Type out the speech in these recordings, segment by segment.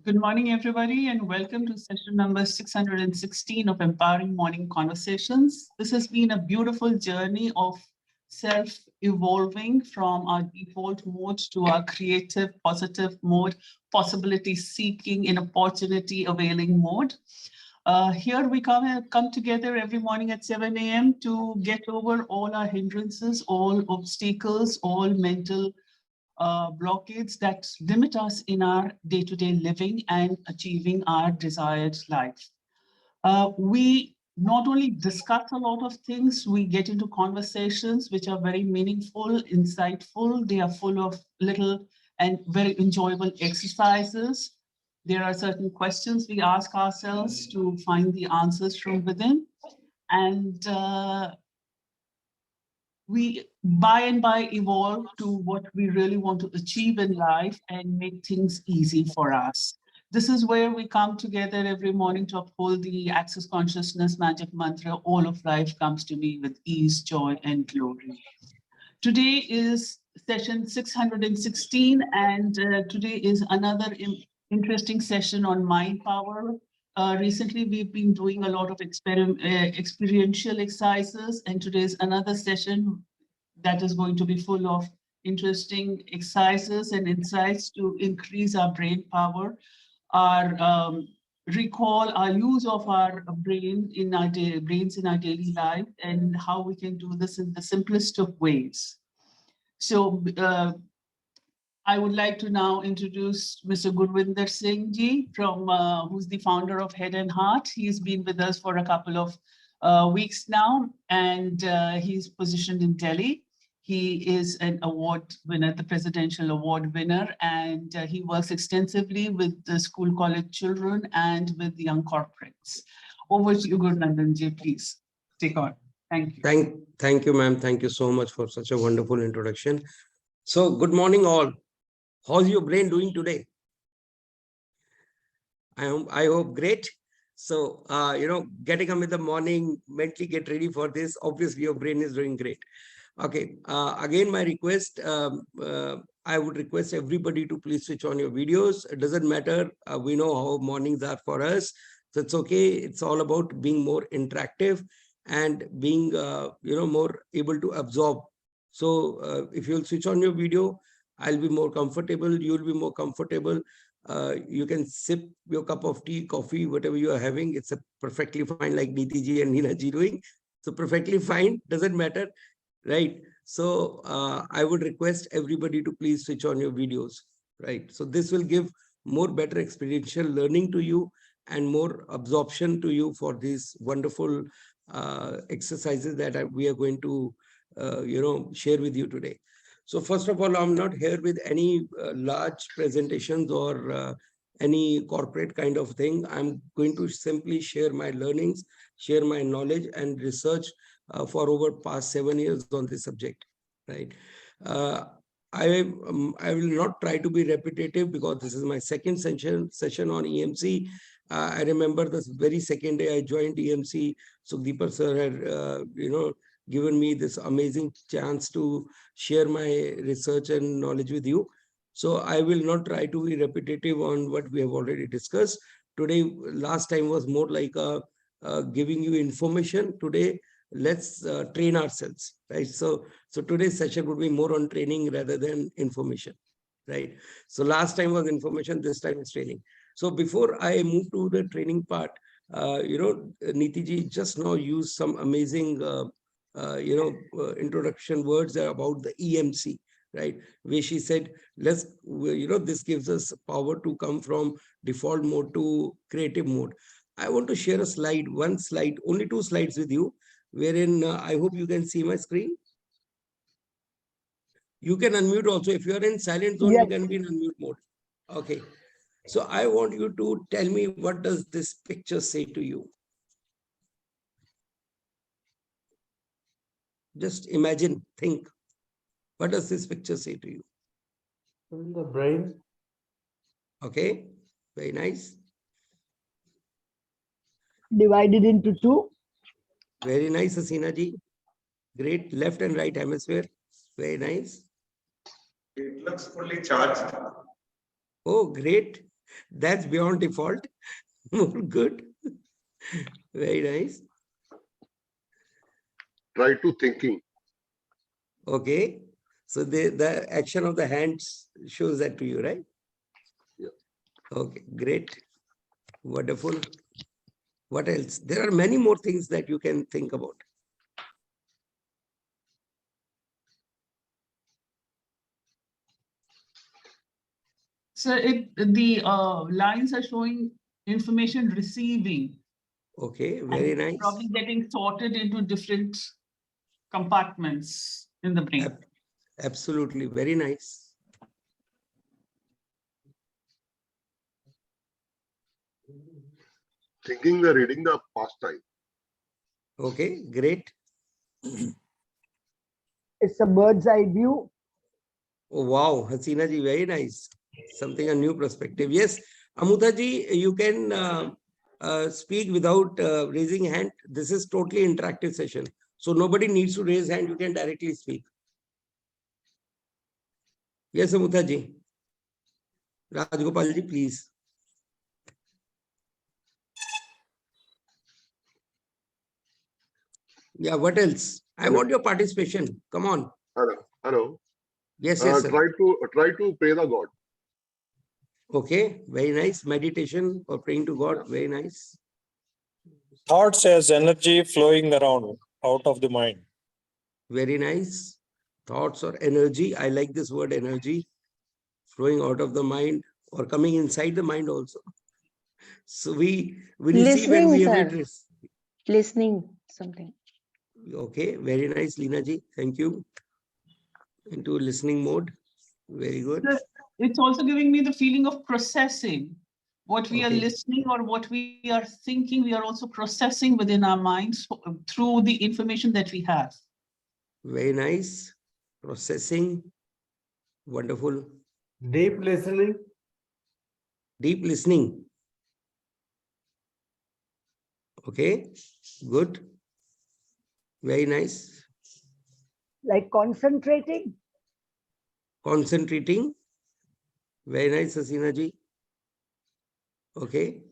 Good morning, everybody, and welcome to session number 616 of Empowering Morning Conversations. This has been a beautiful journey of self-evolving from our default mode to our creative, positive mode, possibility-seeking and opportunity-availing mode. Here we come together every morning at 7 a.m. to get over all our hindrances, all obstacles, all mental blockades that limit us in our day-to-day living and achieving our desired life. We not only discuss a lot of things, we get into conversations which are very meaningful, insightful. They are full of little and very enjoyable exercises. There are certain questions we ask ourselves to find the answers from within. And we by and by evolve to what we really want to achieve in life and make things easy for us. This is where we come together every morning to uphold the Access Consciousness magic mantra, all of life comes to me with ease, joy, and glory. Today is session 616, and today is another interesting session on mind power. Recently, we've been doing a lot of experiential exercises, and today's another session that is going to be full of interesting exercises and insights to increase our brain power, our recall, our use of our brains in our daily life, and how we can do this in the simplest of ways. So I would like to now introduce Mr. Gurvinder Singh Ji, who's the founder of Head and Heart. He's been with us for a couple of weeks now, and he's positioned in Delhi. He is an award winner, the presidential award winner, and he works extensively with the school college children and with the young corporates. Over to you, Gurvinder Ji, please take on. Thank you. Thank you, ma'am. Thank you so much for such a wonderful introduction. So, good morning, all. How's your brain doing today? I hope great. So, getting up in the morning, mentally get ready for this. Obviously, your brain is doing great. Okay. Again, my request, I would request everybody to please switch on your videos. It doesn't matter. We know how mornings are for us. So, it's okay. It's all about being more interactive and being, more able to absorb. So, if you'll switch on your video, I'll be more comfortable. You'll be more comfortable. You can sip your cup of tea, coffee, whatever you are having. It's a perfectly fine, like Neeti ji and Neena ji doing. So perfectly fine, doesn't matter, right? So I would request everybody to please switch on your videos, right? So this will give more better experiential learning to you and more absorption to you for these wonderful exercises that we are going to, share with you today. So first of all, I'm not here with any large presentations or any corporate kind of thing. I'm going to simply share my learnings, share my knowledge and research for over past 7 years on this subject, right? I will not try to be repetitive because this is my second session on EMC. I remember the very second day I joined EMC, Sukhdeep sir had, given me this amazing chance to share my research and knowledge with you. So I will not try to be repetitive on what we have already discussed. Today, last time was more like giving you information. Today, let's train ourselves, right? So today's session would be more on training rather than information, right? So last time was information, this time is training. So before I move to the training part, Neeti ji just now used some amazing introduction words about the EMC, right? Where she said, this gives us power to come from default mode to creative mode. I want to share one slide, only 2 slides with you, wherein I hope you can see my screen. You can unmute also. If you are in silent zone, yes, you can be in unmute mode. Okay. So I want you to tell me, what does this picture say to you? Just imagine, think. What does this picture say to you? The brain. Okay, very nice. Divided into 2. Very nice, Hasina ji. Great, left and right hemisphere. Very nice. It looks fully charged. Oh, great. That's beyond default. Good. Very nice. Try to thinking. Okay. So the action of the hands shows that to you, right? Yeah. Okay, great. Wonderful. What else? There are many more things that you can think about. So the lines are showing information receiving. Okay, very and nice. Probably getting sorted into different compartments in the brain. Absolutely, very nice. Thinking the reading the past time. Okay, great. It's a bird's eye view. Oh, wow, Hasina ji, very nice. Something a new perspective. Yes, Amutha ji, you can speak without raising hand. This is totally interactive session. So nobody needs to raise hand. You can directly speak. Yes, Amutha ji. Rajgopal ji, please. Yeah, what else? I want your participation. Come on. Hello. Yes, yes, sir. Try to pray the God. Okay, very nice. Meditation or praying to God, very nice. Thoughts as energy flowing around out of the mind. Very nice. Thoughts or energy. I like this word energy. Flowing out of the mind or coming inside the mind also. So we receive and we emit. Listening something. Okay, very nice, Leena ji. Thank you. Into listening mode. Very good. So it's also giving me the feeling of processing. What we are Okay. listening or what we are thinking, we are also processing within our minds through the information that we have. Very nice. Processing. Wonderful. Deep listening. Deep listening. Okay, good. Very nice. Like concentrating. Concentrating. Very nice, Hasina ji. Okay.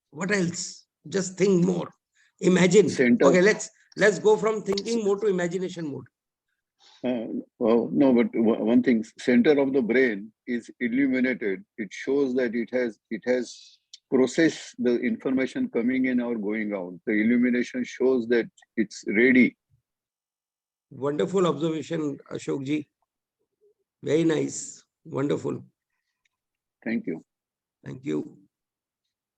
What else? Just think more. Imagine. Center. Okay, let's go from thinking mode to imagination mode. No, but one thing, center of the brain is illuminated. It shows that it has processed the information coming in or going out. The illumination shows that it's ready. Wonderful observation, Ashok ji. Very nice. Wonderful. Thank you. Thank you.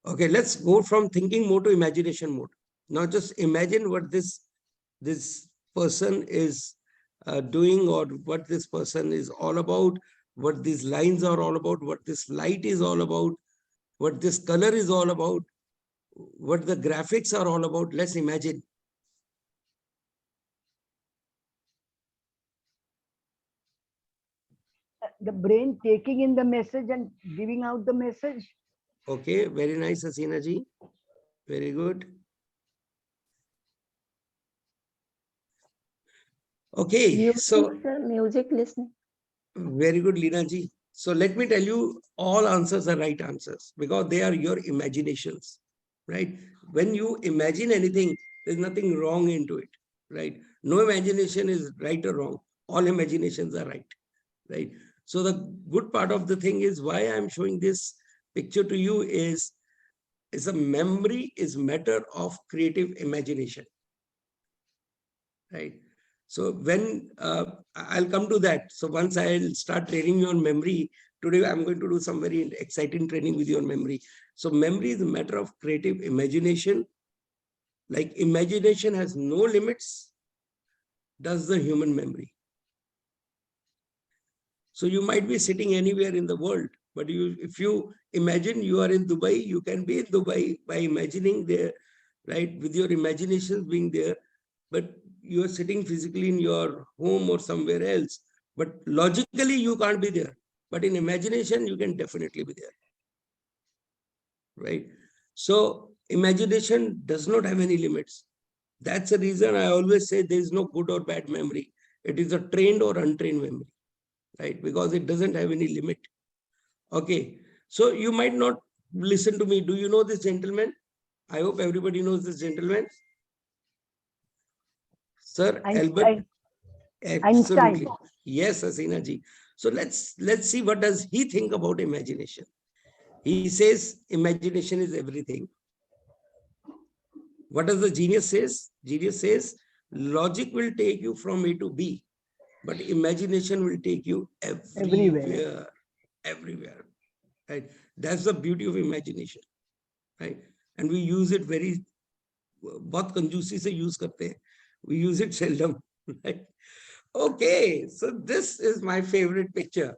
Okay, let's go from thinking mode to imagination mode. Now just imagine what this person is doing or what this person is all about, what these lines are all about, what this light is all about, what this color is all about, what the graphics are all about. Let's imagine. The brain taking in the message and giving out the message. Okay, very nice, Hasina ji. Very good. Okay, Music listening. Very good, Leena ji. So let me tell you, all answers are right answers because they are your imaginations, right? When you imagine anything, there's nothing wrong into it, right? No imagination is right or wrong. All imaginations are right, right? So the good part of the thing is why I'm showing this picture to you is a memory is matter of creative imagination, right? So when I'll come to that. So once I'll start training you on memory, today I'm going to do some very exciting training with you on memory. So memory is a matter of creative imagination. Like imagination has no limits, does the human memory. So you might be sitting anywhere in the world, but if you imagine you are in Dubai, you can be in Dubai by imagining there, right? With your imagination being there, but you are sitting physically in your home or somewhere else. But logically, you can't be there. But in imagination, you can definitely be there, right? So imagination does not have any limits. That's the reason I always say there is no good or bad memory. It is a trained or untrained memory, right? Because it doesn't have any limit. Okay. So you might not listen to me. Do you know this gentleman? I hope everybody knows this gentleman. Sir Albert. Einstein. Absolutely. Yes, Hasina ji. So let's see what does he think about imagination. He says imagination is everything. What does the genius says? Genius says logic will take you from A to B, but imagination will take you everywhere. Everywhere. Right? That's the beauty of imagination. Right? And we use it very बहुत कंजूसी से use करते हैं. We use it seldom. Right? Okay, so this is my favorite picture.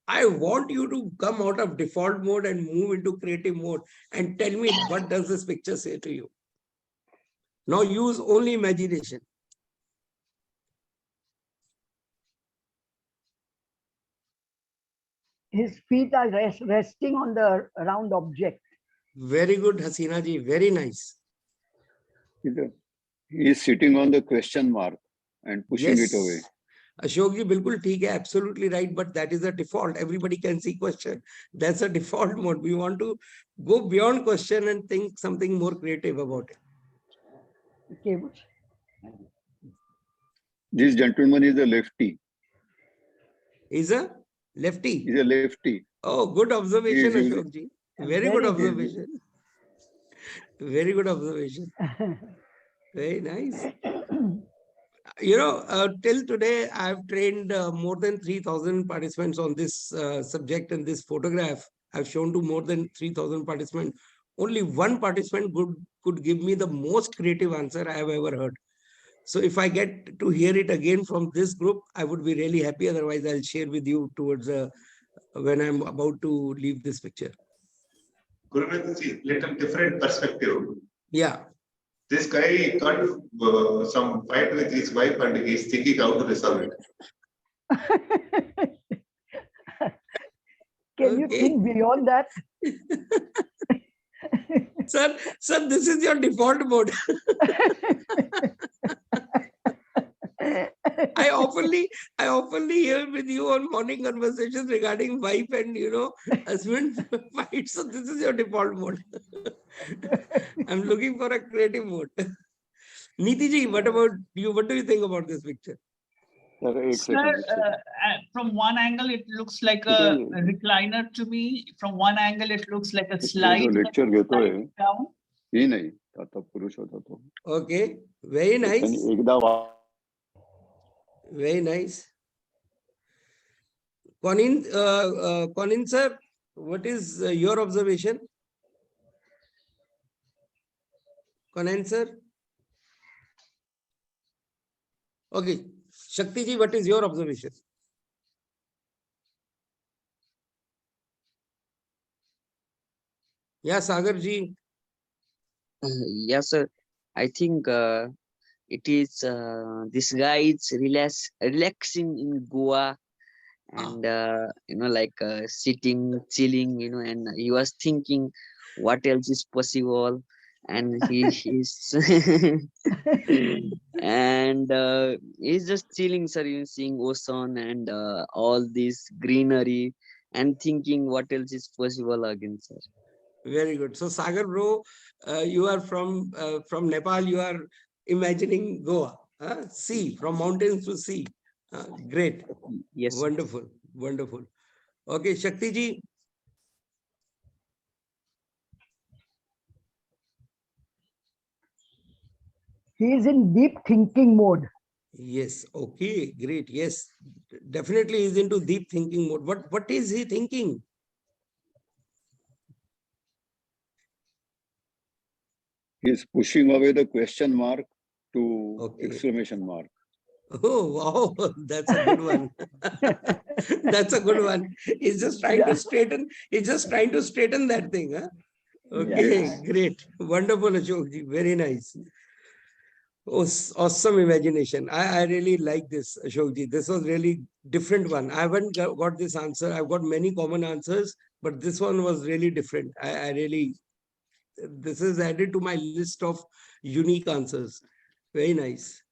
I want you to come out of default mode and move into creative mode and tell me what does this picture say to you. Now use only imagination. His feet are resting on the round object. Very good, Hasina ji. Very nice. He is sitting on the question mark and pushing it away. Ashok ji, bilkul theek hai, absolutely right, but that is a default. Everybody can see question. That's a default mode. We want to go beyond question and think something more creative about it. Okay. This gentleman is a lefty. Is a lefty? He's a lefty. Oh, good observation, Ashok ji. Very good observation. Very good observation. Very nice. You know, till today, I've trained more than 3,000 participants on this subject and this photograph. I've shown to more than 3,000 participants. Only one participant could give me the most creative answer I have ever heard. So if I get to hear it again from this group, I would be really happy. Otherwise, I'll share with you towards when I'm about to leave this picture. Guruji, little different perspective. Yeah. This guy got some fight with his wife and he's thinking how to resolve it. Can you think beyond that? Sir, this is your default mode. I oftenly hear with you on morning conversations regarding wife and husband fights. So this is your default mode. I'm looking for a creative mode. Niti ji, what about you? What do you think about this picture? Sir, from one angle it looks like a recliner to me. From one angle it looks like a slide down. Okay, very nice. Very nice. Conin sir, what is your observation? Conin sir? Okay. Shakti ji, what is your observation? Yeah, Sagar ji. Yes, sir. I think it is this guy is relaxing in Goa and sitting, chilling, and he was thinking what else is possible, and he's and he's just chilling, sir, seeing ocean and all this greenery and thinking what else is possible again, sir. Very good. So Sagar bro, you are from Nepal. You are imagining Goa, sea, from mountains to sea. Great. Yes. Wonderful. Wonderful. Okay, Shakti ji. He is in deep thinking mode. Yes. Okay. Great. Yes. Definitely is into deep thinking mode. What is he thinking? He's pushing away the question mark to exclamation mark. Oh, wow. That's a good one. That's a good one. He's just trying to straighten. He's just trying to straighten that thing. Huh? Okay, great. Wonderful, Ashok ji. Very nice. Oh, awesome imagination. I really like this, Ashok ji. This was really different one. I haven't got this answer. I've got many common answers, but this one was really different. I really, this is added to my list of unique answers. Very nice.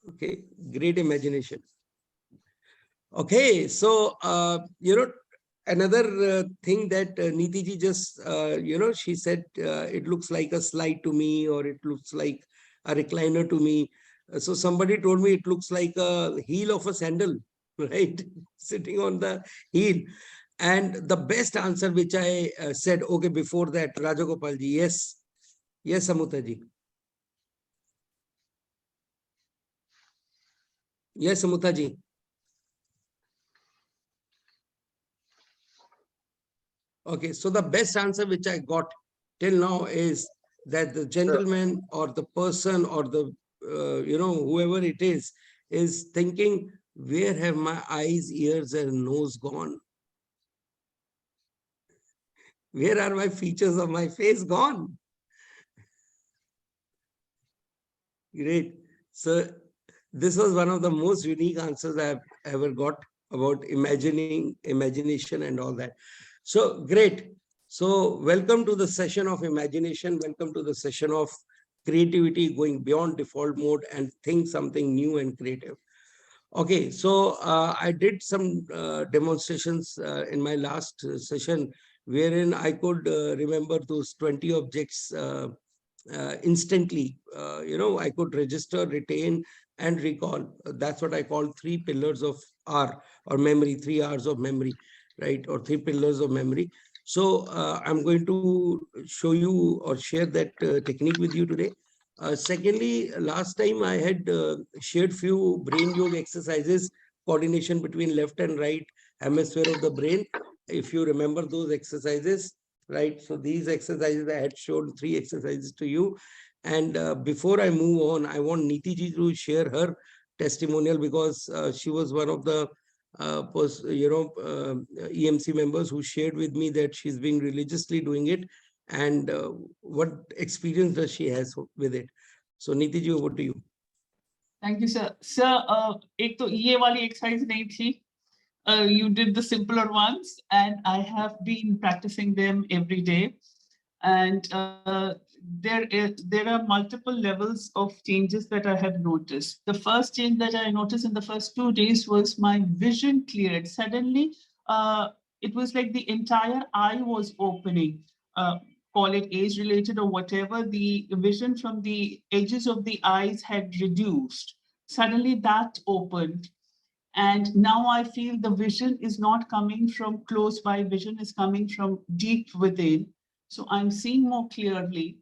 Okay, great imagination. Okay, so, another thing that Niti ji just, she said, it looks like a slide to me, or it looks like a recliner to me. So somebody told me it looks like a heel of a sandal, right? Sitting on the heel. And the best answer which I said, okay, before that, Rajagopal ji, yes. Yes, Amuta ji. Yes, Amuta ji. Okay, so the best answer which I got till now is that the gentleman or the person or the, whoever it is thinking, where have my eyes, ears and nose gone? Where are my features of my face gone? Great. So this was one of the most unique answers I've ever got about imagination and all that. So great. So welcome to the session of imagination. Welcome to the session of creativity, going beyond default mode and think something new and creative. Okay, so I did some demonstrations in my last session, wherein I could remember those 20 objects instantly. I could register, retain, and recall. That's what I call 3 pillars of R, or memory, 3 R's of memory, right? Or 3 pillars of memory. So I'm going to show you or share that technique with you today. Secondly, last time I had shared few brain yoga exercises, coordination between left and right hemisphere of the brain. If you remember those exercises, right? So these exercises, I had shown 3 exercises to you. And before I move on, I want Niti ji to share her testimonial, because she was one of the EMC members who shared with me that she's been religiously doing it, and what experience does she has with it. So Niti ji, over to you. Thank you, sir. Sir, एक तो ये वाली exercise नहीं थी. You did the simpler ones, and I have been practicing them every day. And there are multiple levels of changes that I have noticed. The first change that I noticed in the first 2 days was my vision cleared. Suddenly, it was like the entire eye was opening. Call it age-related or whatever, the vision from the edges of the eyes had reduced. Suddenly that opened. And now I feel the vision is not coming from close by, vision is coming from deep within. So I'm seeing more clearly.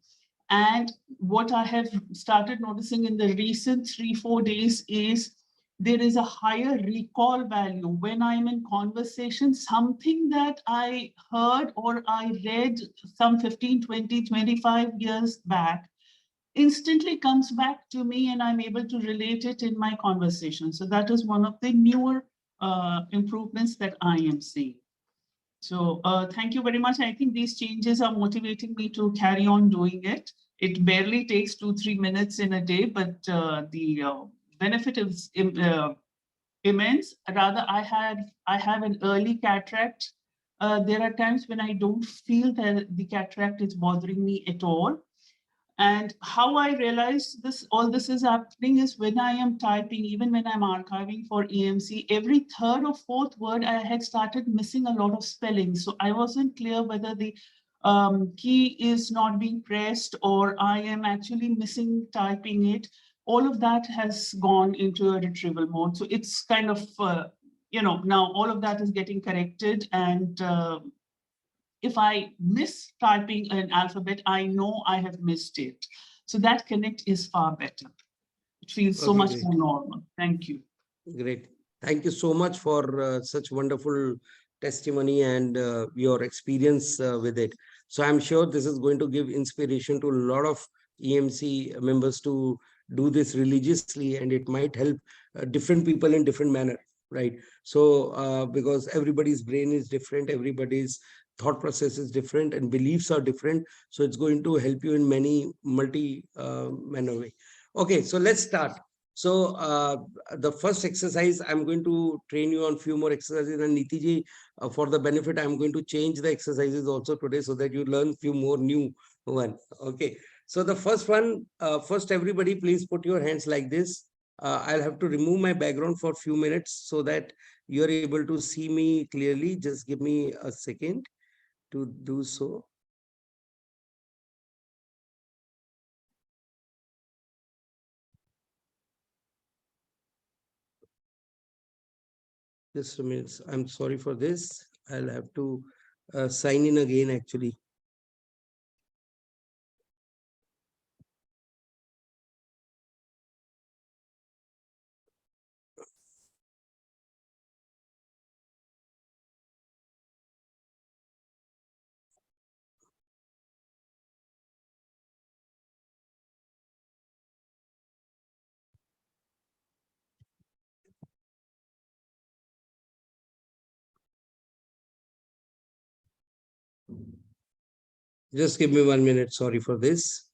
And what I have started noticing in the recent 3-4 days is there is a higher recall value. When I'm in conversation, something that I heard or I read some 15, 20, 25 years back instantly comes back to me, and I'm able to relate it in my conversation. So that is one of the newer improvements that I am seeing. So thank you very much. I think these changes are motivating me to carry on doing it. It barely takes 2-3 minutes in a day, but the benefit is immense. Rather, I have an early cataract. There are times when I don't feel that the cataract is bothering me at all. And how I realized all this is happening is when I am typing, even when I'm archiving for EMC, every 3rd or 4th word I had started missing a lot of spelling. So I wasn't clear whether the key is not being pressed or I am actually missing typing it. All of that has gone into a retrieval mode. So it's kind of, now all of that is getting corrected. And if I miss typing an alphabet, I know I have missed it. So that connect is far better. It feels so much more normal. Thank you. Great. Thank you so much for such wonderful testimony and your experience with it. So I'm sure this is going to give inspiration to a lot of EMC members to do this religiously, and it might help different people in different manner, right? So because everybody's brain is different, everybody's thought process is different, and beliefs are different. So it's going to help you in many manner way. Okay, so let's start. So the first exercise, I'm going to train you on few more exercises, and Niti ji, for the benefit, I'm going to change the exercises also today so that you learn few more new one. Okay. So the first one, first everybody please put your hands like this. I'll have to remove my background for a few minutes so that you're able to see me clearly. Just give me a second to do so. Just a minute. I'm sorry for this. I'll have to sign in again actually. Just give me 1 minute. Sorry for this.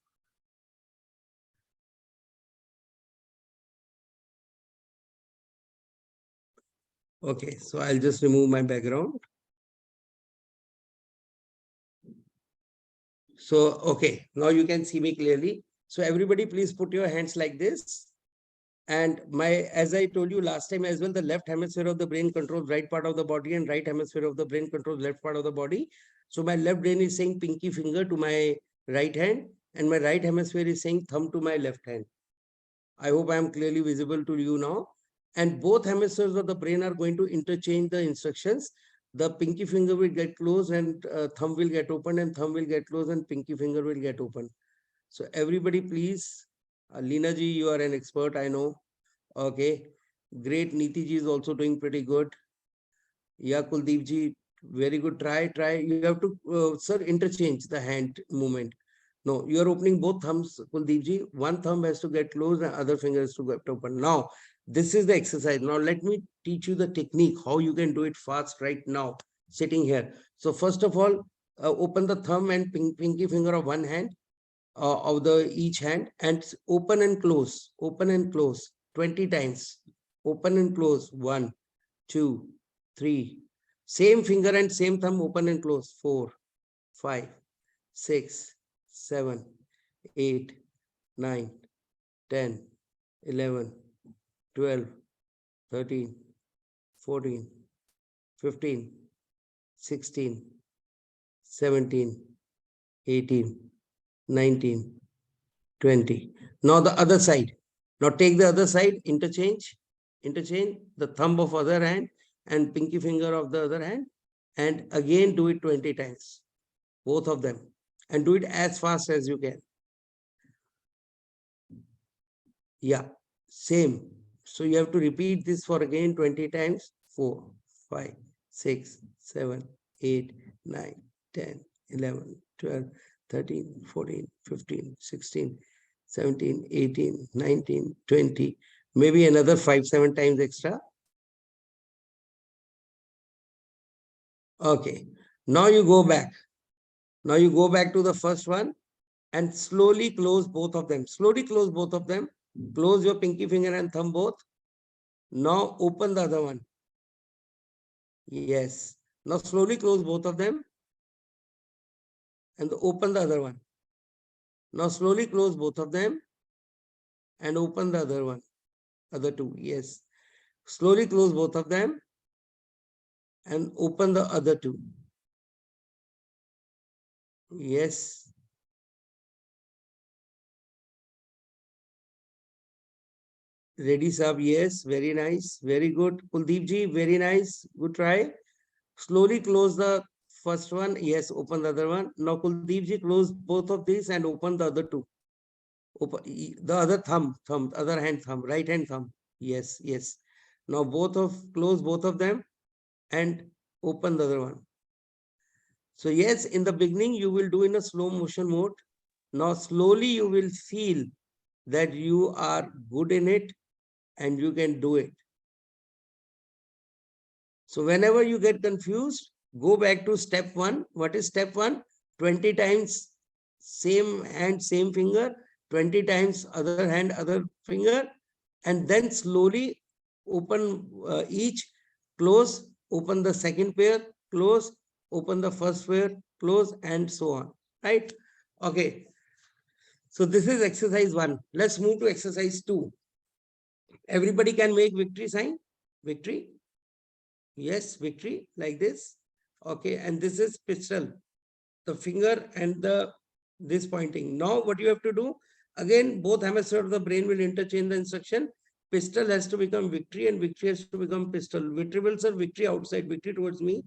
Okay, so I'll just remove my background. So, okay, now you can see me clearly. So everybody please put your hands like this. And as I told you last time as well, the left hemisphere of the brain controls right part of the body and right hemisphere of the brain controls left part of the body. So my left brain is saying pinky finger to my right hand and my right hemisphere is saying thumb to my left hand. I hope I am clearly visible to you now. And both hemispheres of the brain are going to interchange the instructions. The pinky finger will get closed and thumb will get open and thumb will get closed and pinky finger will get open. So everybody please, Leena ji, you are an expert, I know. Okay, great. Niti ji is also doing pretty good. Yeah, Kuldeep ji, very good. Try. You have to, sir, interchange the hand movement. No, you are opening both thumbs, Kuldeep ji. One thumb has to get closed and other finger has to get open. Now, this is the exercise. Now, let me teach you the technique, how you can do it fast right now, sitting here. So, first of all, open the thumb and pinky finger of one hand, of the each hand, and open and close 20 times. Open and close 1, 2, 3. Same finger and same thumb open and close 4, 5, 6, 7, 8, 9, 10, 11, 12, 13, 14, 15, 16, 17, 18, 19, 20. Now the other side. Now take the other side, interchange the thumb of other hand and pinky finger of the other hand, and again do it 20 times, both of them, and do it as fast as you can. Yeah, same. So you have to repeat this for again 20 times. 4, 5, 6, 7, 8, 9, 10, 11, 12, 13, 14, 15, 16, 17, 18, 19, 20, maybe another 5, 7 times extra. Okay, now you go back. Now you go back to the first one and slowly close both of them. Slowly close both of them. Close your pinky finger and thumb both. Now open the other one. Yes. Now slowly close both of them and open the other one. Now slowly close both of them and open the other one. Other two. Yes. Slowly close both of them and open the other two. Yes. Ready, sab? Yes. Very nice. Very good. Kuldeep ji, very nice. Good try. Slowly close the first one. Yes. Open the other one. Now Kuldeep ji, close both of these and open the other two. Open the other thumb, other hand thumb, right hand thumb. Yes. Yes. Now close both of them and open the other one. So yes, in the beginning, you will do in a slow motion mode. Now slowly you will feel that you are good in it and you can do it. So whenever you get confused, go back to step 1. What is step 1? 20 times same hand, same finger, 20 times other hand, other finger, and then slowly open each, close, open the second pair, close, open the first pair, close, and so on. Right? Okay. So this is exercise 1. Let's move to exercise 2. Everybody can make victory sign? Victory? Yes, victory, like this. Okay, and this is pistol, the finger and this pointing. Now what you have to do, again, both hemispheres of the brain will interchange the instruction. Pistol has to become victory and victory has to become pistol. Victory will serve victory outside, victory towards me.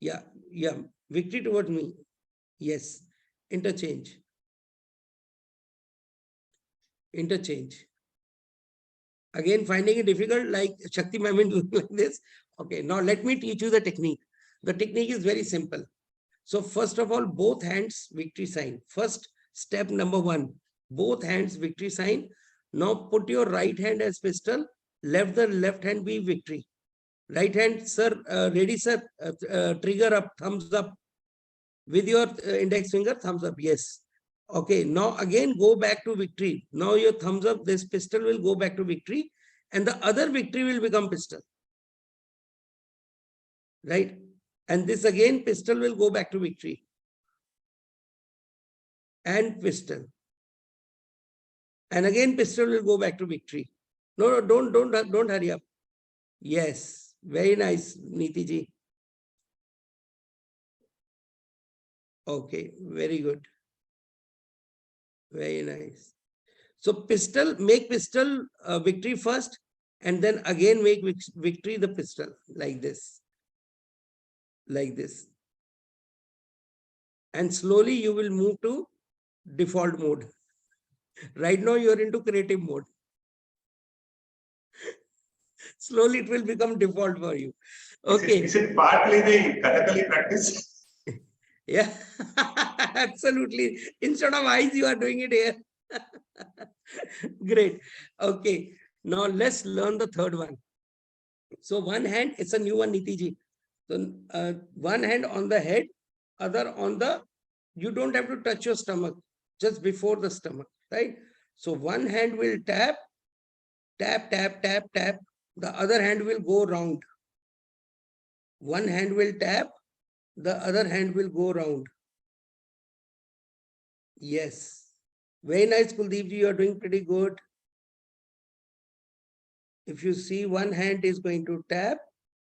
Yeah, yeah, victory towards me. Yes, interchange. Interchange. Again, finding it difficult, like Shakti ma'am doing like this. Okay, now let me teach you the technique. The technique is very simple. So first of all, both hands victory sign. First step number 1, both hands victory sign. Now put your right hand as pistol, the left hand be victory. Right hand, sir, ready, sir, trigger up, thumbs up. With your index finger, thumbs up, yes. Okay, now again go back to victory. Now your thumbs up, this pistol will go back to victory and the other victory will become pistol. Right? And this again, pistol will go back to victory. And pistol. And again, pistol will go back to victory. No, don't hurry up. Yes, very nice, Niti ji. Okay, very good. Very nice. So pistol, make pistol victory first, and then again make victory the pistol, like this. Like this. And slowly you will move to default mode. Right now you are into creative mode. Slowly it will become default for you. Okay. Is it partly the Kathakali practice? Yeah, absolutely. Instead of eyes, you are doing it here. Great. Okay. Now let's learn the third one. So one hand, it's a new one, Niti ji. So one hand on the head, other on the, you don't have to touch your stomach, just before the stomach, right? So one hand will tap, tap, tap, tap, tap. The other hand will go round. One hand will tap, the other hand will go round. Yes. Very nice, Kuldeep ji, you are doing pretty good. If you see, one hand is going to tap,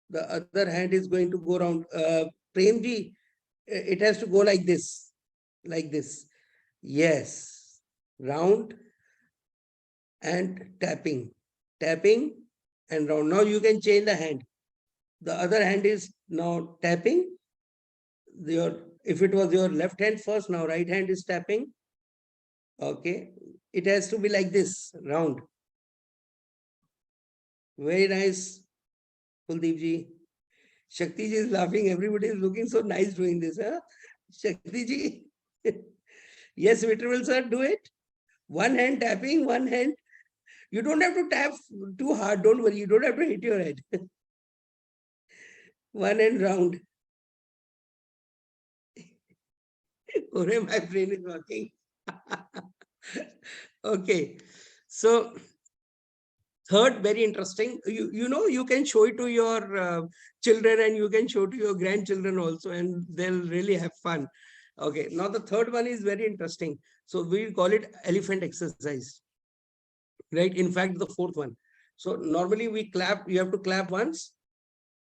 the other hand is going to go round. Prem ji, it has to go like this. Like this. Yes. Round and tapping. Tapping and round. Now you can change the hand. The other hand is now tapping. If it was your left hand first, now right hand is tapping. Okay. It has to be like this, round. Very nice, Kuldeep ji. Shakti ji is laughing. Everybody is looking so nice doing this. Huh? Shakti ji. Yes, Vitravel sir, do it. One hand tapping, one hand. You don't have to tap too hard. Don't worry. You don't have to hit your head. One hand round. Oh, my brain is working. Okay. So, third, very interesting. You know, you can show it to your children and you can show to your grandchildren also, and they'll really have fun. Okay. Now, the third one is very interesting. So, we call it elephant exercise. Right? In fact, the fourth one. So, normally we clap. You have to clap once.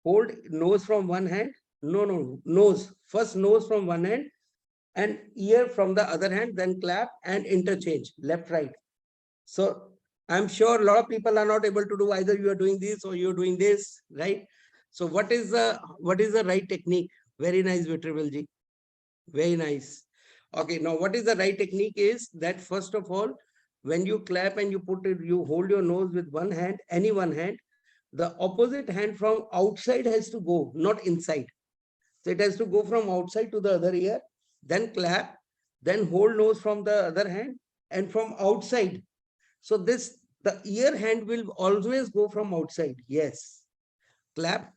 Hold nose from one hand. No, nose. First nose from one hand and ear from the other hand, then clap and interchange, left, right. So I'm sure a lot of people are not able to do either you are doing this or you're doing this, right? So what is the right technique? Very nice, Vitravel ji. Very nice. Okay, now what is the right technique is that first of all, when you clap and you you hold your nose with one hand, any one hand, the opposite hand from outside has to go, not inside. So it has to go from outside to the other ear, then clap, then hold nose from the other hand and from outside. So the ear hand will always go from outside. Yes. Clap.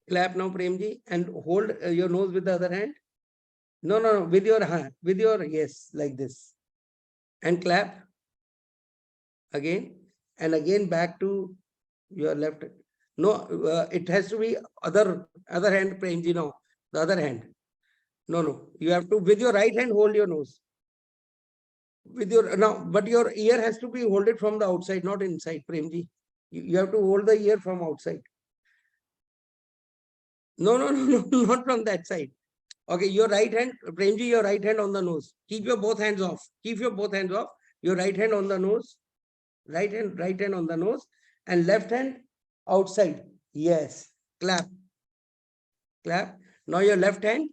Clap now, Premji, and hold your nose with the other hand. No, with your hand, yes, like this. And clap. Again, and again back to your left. No, it has to be other hand, Premji, no, the other hand. No, you have to, with your right hand, hold your nose. With your, now, but your ear has to be hold it from the outside, not inside, Premji. You have to hold the ear from outside. No, no, no, no, not from that side. Okay, your right hand, Premji, your right hand on the nose. Keep your both hands off. Keep your both hands off. Your right hand on the nose. Right hand on the nose. And left hand outside. Yes. Clap. Clap. Now your left hand.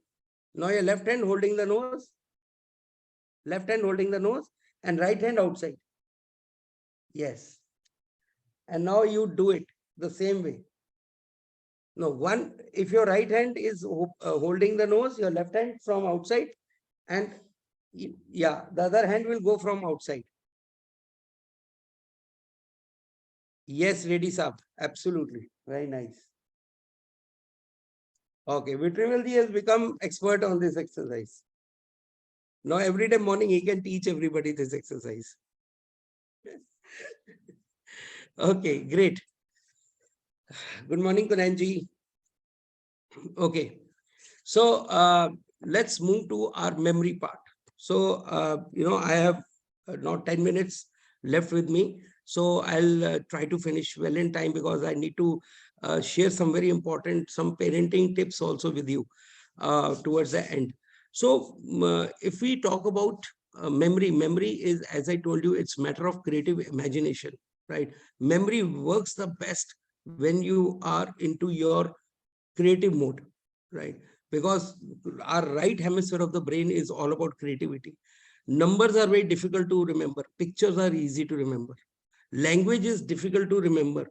Now your left hand holding the nose. Left hand holding the nose. And right hand outside. Yes. And now you do it the same way. No, one, if your right hand is holding the nose, your left hand from outside, and yeah, the other hand will go from outside. Yes, ready, sir. Absolutely. Very nice. Okay, Vitrivalji has become expert on this exercise. Now, every day morning, he can teach everybody this exercise. Okay, great. Good morning, Kunanji. Okay, so let's move to our memory part. So, I have now 10 minutes left with me. So I'll try to finish well in time because I need to share some very important, some parenting tips also with you towards the end. So if we talk about memory is, as I told you, it's matter of creative imagination, right? Memory works the best when you are into your creative mode, right? Because our right hemisphere of the brain is all about creativity. Numbers are very difficult to remember. Pictures are easy to remember. Language is difficult to remember.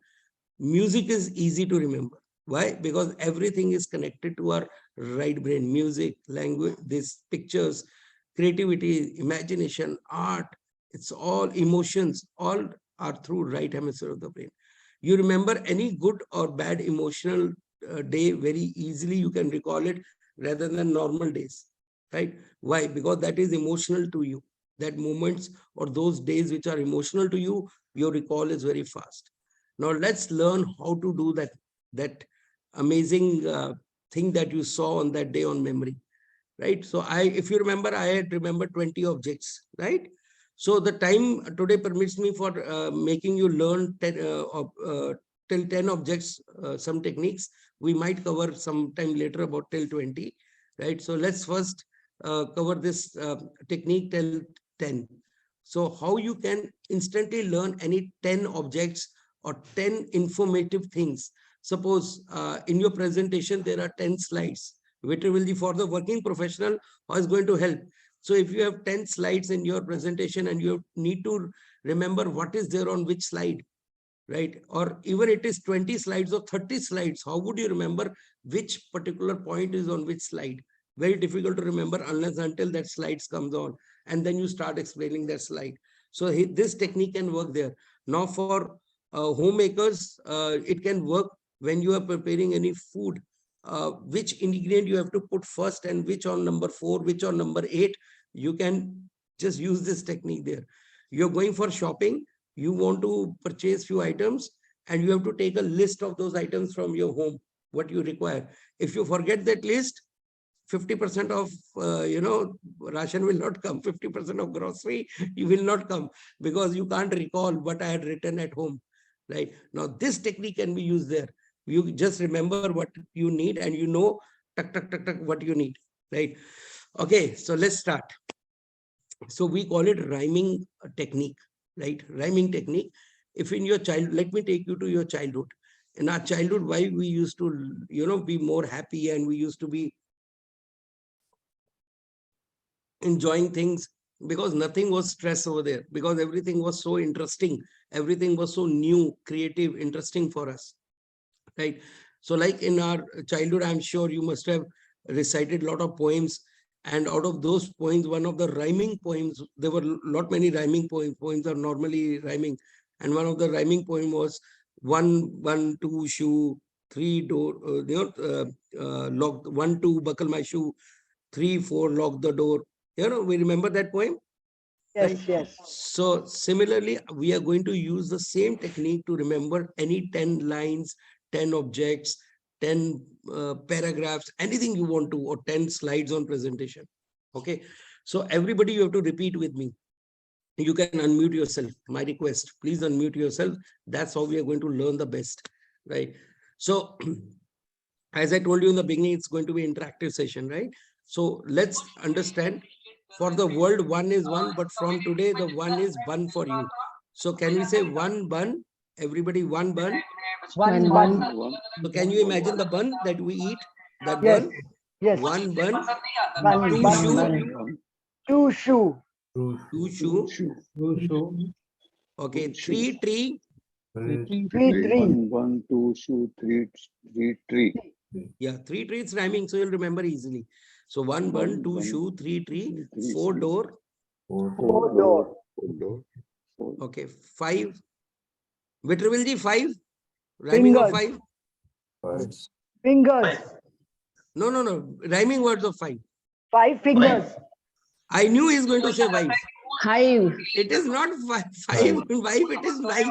Music is easy to remember. Why? Because everything is connected to our right brain. Music, language, these pictures, creativity, imagination, art, it's all emotions, all are through right hemisphere of the brain. You remember any good or bad emotional day very easily, you can recall it rather than normal days, right? Why? Because that is emotional to you. That moments or those days which are emotional to you, your recall is very fast. Now let's learn how to do that amazing thing that you saw on that day on memory, right? So if you remember, I had remembered 20 objects, right? So the time today permits me for making you learn till 10 objects, some techniques. We might cover some time later about till 20, right? So let's first cover this technique till 10. So how you can instantly learn any 10 objects or 10 informative things. Suppose in your presentation, there are 10 slides, which will be for the working professional who is going to help. So if you have 10 slides in your presentation and you need to remember what is there on which slide, right? Or even it is 20 slides or 30 slides, how would you remember which particular point is on which slide? Very difficult to remember unless until that slides comes on and then you start explaining that slide. So this technique can work there. Now for homemakers, it can work when you are preparing any food. Which ingredient you have to put first and which on number 4, which on number 8, you can just use this technique there. You're going for shopping, you want to purchase few items and you have to take a list of those items from your home, what you require. If you forget that list, 50% of ration will not come. 50% of grocery you will not come because you can't recall what I had written at home, right? Now this technique can be used there. You just remember what you need and you know tuck, tuck, tuck, tuck, what you need, right? Okay, so let's start. So we call it rhyming technique, right? Rhyming technique. If in your child, let me take you to your childhood. In our childhood, why we used to, be more happy and we used to be enjoying things because nothing was stress over there, because everything was so interesting. Everything was so new, creative, interesting for us, right? So like in our childhood, I'm sure you must have recited a lot of poems. And out of those poems, one of the rhyming poems, there were lot many rhyming poems. Poems are normally rhyming. And one of the rhyming poem was 1, 2 shoe, 3 door, lock, 1, 2 buckle my shoe, 3, 4 lock the door. We remember that poem? Yes, Right? yes. So similarly, we are going to use the same technique to remember any 10 lines, 10 objects, 10 paragraphs, anything you want to, or 10 slides on presentation. Okay. So everybody, you have to repeat with me. You can unmute yourself. My request, please unmute yourself. That's how we are going to learn the best, right? So As I told you in the beginning, it's going to be interactive session, right? So let's understand, for the world, one is one, but from today, the one is bun for you. So can we say one bun? Everybody, one bun. One One bun. One, So can you imagine the bun that we eat? That Yes. bun? Yes. One bun, One two bun. shoe, one, Two shoe. two shoe. shoe, Okay, two shoe. three tree. Three Three, tree. one, two shoe, three tree. Yeah, three trees rhyming, so you'll remember easily. So one bun, two One, shoe, three tree, three, four door. Four door. Four. Okay, five. Vitravilji, five. Rhyming of Fingers. five. Fingers. No, no, no. Rhyming words of five. 5 fingers. I knew he's going to say wife. hive. It is not five. Wife, it is knife.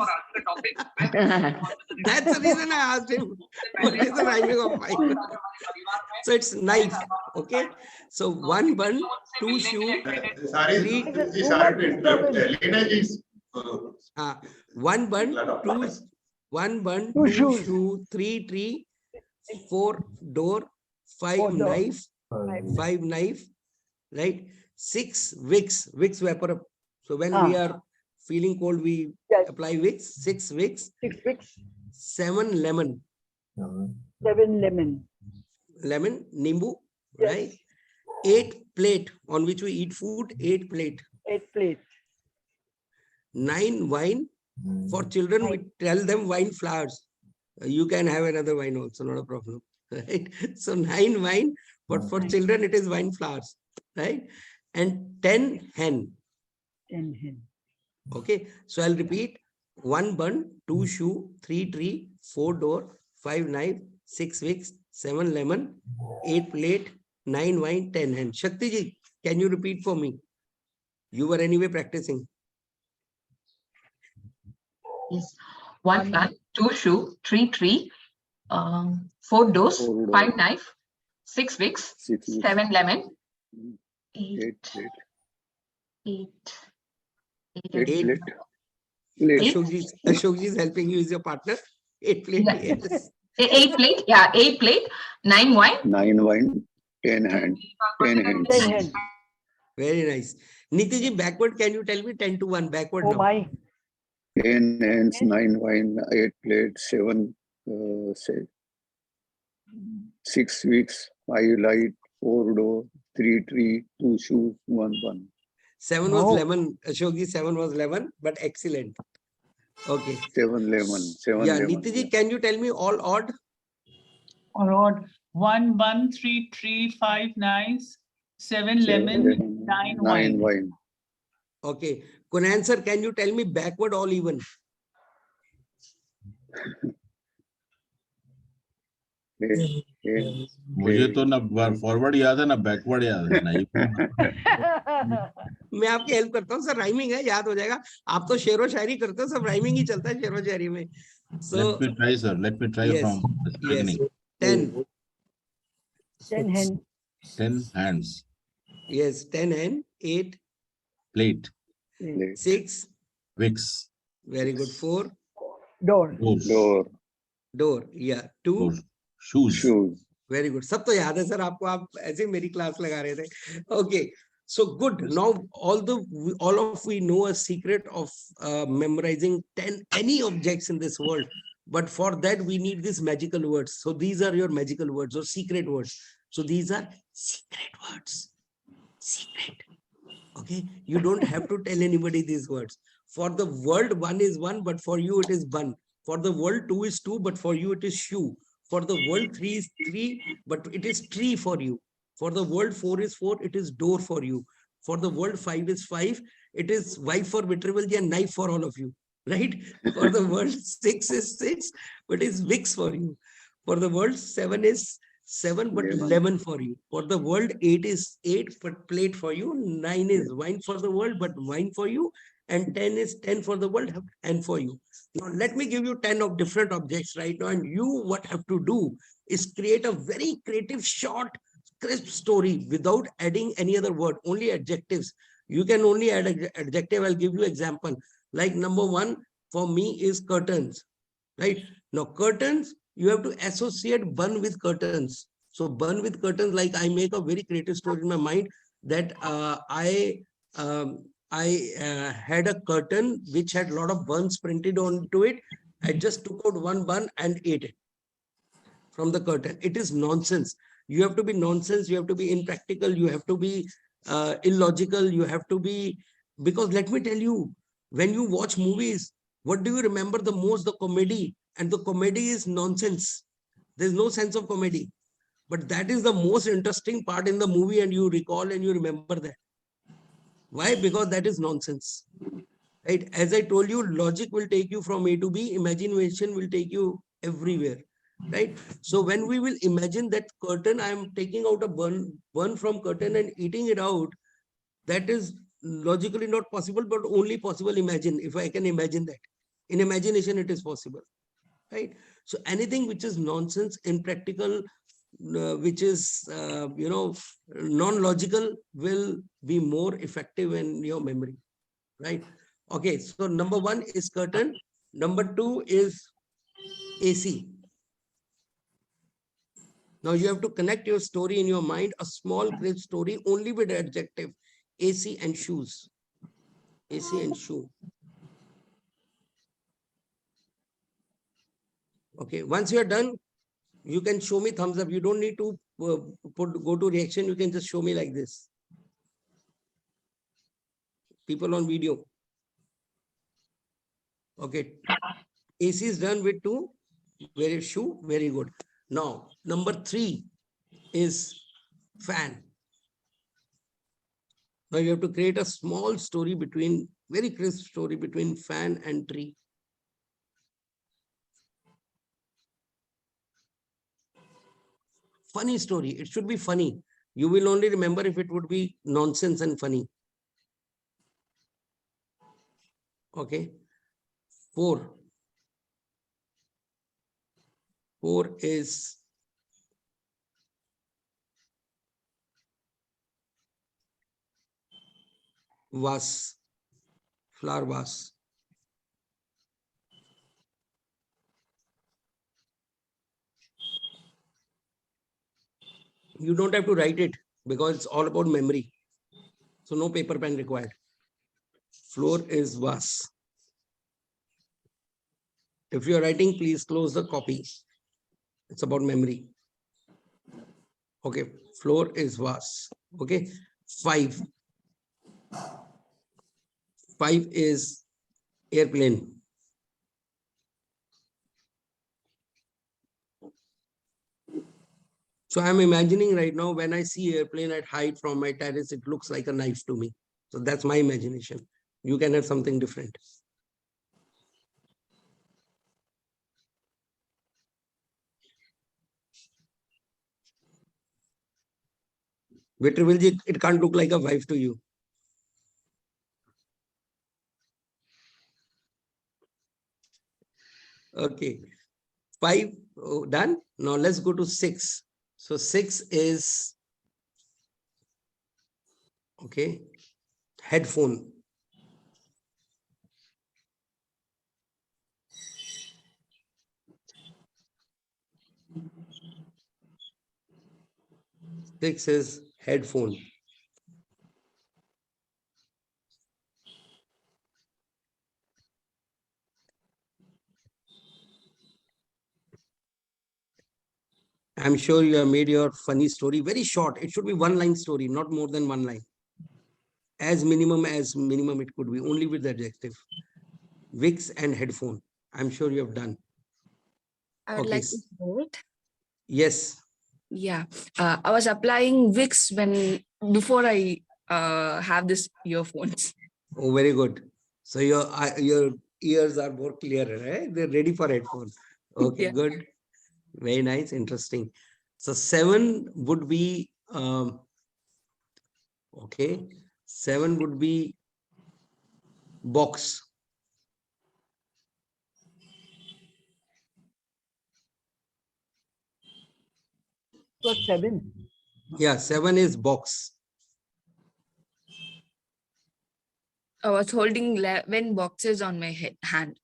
That's the reason I asked him what is the rhyming of five. So it's knife. Okay. So one bun, two shoe, Sorry, three. sorry to interrupt. Lena is. One bun, Two two shoes. shoe, three tree, four door, five Four door. knife, right? Six wicks vapor. So when we are feeling cold, we Yes. apply wicks. 6 wicks. 6 wicks. 7 lemon. 7 lemon. Lemon, nimbu, Yes. right? 8 plate on which we eat food. 8 plate. 8 plate. 9 wine. For children, we tell them wine flowers. You can have another wine also, not a problem. Right? So 9 wine, but for children, it is wine flowers, right? And 10 hen. 10 hen. Okay, so I'll repeat: 1 bun, 2 shoe, 3 tree, 4 door, 5 knife, 6 wicks, 7 lemon, 8 plate, 9 wine, 10 hen. Shakti ji, can you repeat for me? You were anyway practicing. Yes. 1 bun, 2 shoe, 3 tree, 4 doors, 5 knife, 6 wicks, 7 lemon, 8 plate. Ashok ji is helping you, is your partner. 8 plate, yes. 8 plate, yeah, 8 plate, 9 wine. 9 wine, 10 hand, 10 hands. 10 hen. Very nice. Niti ji, backward, can you tell me 10 to 1 backward Oh now? my. 10 hands, 9 wine, 8 plate, 7, 6 weeks, 5 light, 4 door, 3 tree, 2 shoes, 1 bun. 7 was lemon. Ashok ji, 7 was lemon, but excellent. Okay. 7 lemon. 7 Yeah, lemon. Niti ji, can you tell me all odd? Or odd. 1 bun, 3 tree, 5 knives, 7 lemon, 9 wine. wine. Okay. Kunan sir, can you tell me backward all even? मुझे तो ना forward याद है ना backward याद है नहीं। मैं आपकी हेल्प करता हूँ सर, राइमिंग है, याद हो जाएगा। आप तो शेरो शायरी करते हो, सब राइमिंग ही चलता है शेरो शायरी में। So let me try sir, let me try yes, from the beginning. 10. 10 hen. 10 hands. Yes, 10 and 8 plate. 6 wicks. Very good. 4 door. door. Yeah. 2 shoes. Very good. सब तो याद है सर आपको, आप ऐसे मेरी क्लास लगा रहे थे. Okay. So good. Now all of we know a secret of memorizing any objects in this world. But for that we need these magical words. So these are your magical words or secret words. So these are secret words. Secret. Okay. You don't have to tell anybody these words. For the world, 1 is 1, but for you it is bun. For the world, 2 is 2, but for you it is shoe. For the world, 3 is 3, but it is tree for you. For the world, 4 is 4, it is door for you. For the world, 5 is 5, it is wife for Vitravilji and knife for all of you, right? For the world, 6 is 6, but it is wicks for you. For the world, 7 is 7, but lemon for you. For the world, 8 is 8, but plate for you. 9 is wine for the world, but wine for you. And 10 is 10 for the world and for you. Now, let me give you 10 of different objects right now. And you, what have to do is create a very creative, short, crisp story without adding any other word, only adjectives. You can only add adjective. I'll give you example. Like number 1 for me is curtains, right? Now curtains, you have to associate bun with curtains. So bun with curtains, like I make a very creative story in my mind that I had a curtain which had a lot of buns printed onto it. I just took out one bun and ate it from the curtain. It is nonsense. You have to be nonsense. You have to be impractical. You have to be illogical. You have to be, because let me tell you, when you watch movies, what do you remember the most? The comedy. And the comedy is nonsense. There's no sense of comedy. But that is the most interesting part in the movie, and you recall and you remember that. Why? Because that is nonsense. Right? As I told you, logic will take you from A to B. Imagination will take you everywhere. Right? So when we will imagine that curtain, I am taking out a bun from curtain and eating it out, that is logically not possible, but only possible imagine. If I can imagine that. In imagination, it is possible. Right? So anything which is nonsense, impractical, which is, non-logical will be more effective in your memory. Right? Okay, so number 1 is curtain. Number 2 is AC. Now you have to connect your story in your mind, a small crisp story only with adjective, AC and shoes. AC and shoe. Okay, once you are done, you can show me thumbs up. You don't need to go to reaction. You can just show me like this. People on video. Okay. AC is done with 2. Very shoe. Very good. Now, number 3 is fan. Now you have to create a small story between, very crisp story between fan and tree. Funny story. It should be funny. You will only remember if it would be nonsense and funny. Okay. 4. 4 is vase, flower vase. You don't have to write it because it's all about memory. So no paper pen required. Floor is vase. If you are writing, please close the copy. It's about memory. Okay, floor is vase. Okay, 5. 5 is airplane. So I'm imagining right now, when I see airplane at height from my terrace, it looks like a knife to me. So that's my imagination. You can have something different. Vitrivilji, it can't look like a wife to you. Okay. 5 done. Now let's go to 6. So 6 is, okay, headphone. Six is headphone. I'm sure you have made your funny story very short. It should be 1-line story, not more than 1 line. As minimum it could be, only with the adjective. Wix and headphone. I'm sure you have done. I would Okay. like to know it. Yes. Yeah, I was applying Wix before I have this earphones. Oh, very good. So your ears are more clearer, right? They're ready for headphone. Okay, Yeah. good. Very nice, interesting. So 7 would be, okay, 7 would be box. So 7. Yeah, 7 is box. I was holding 11 boxes on my hand.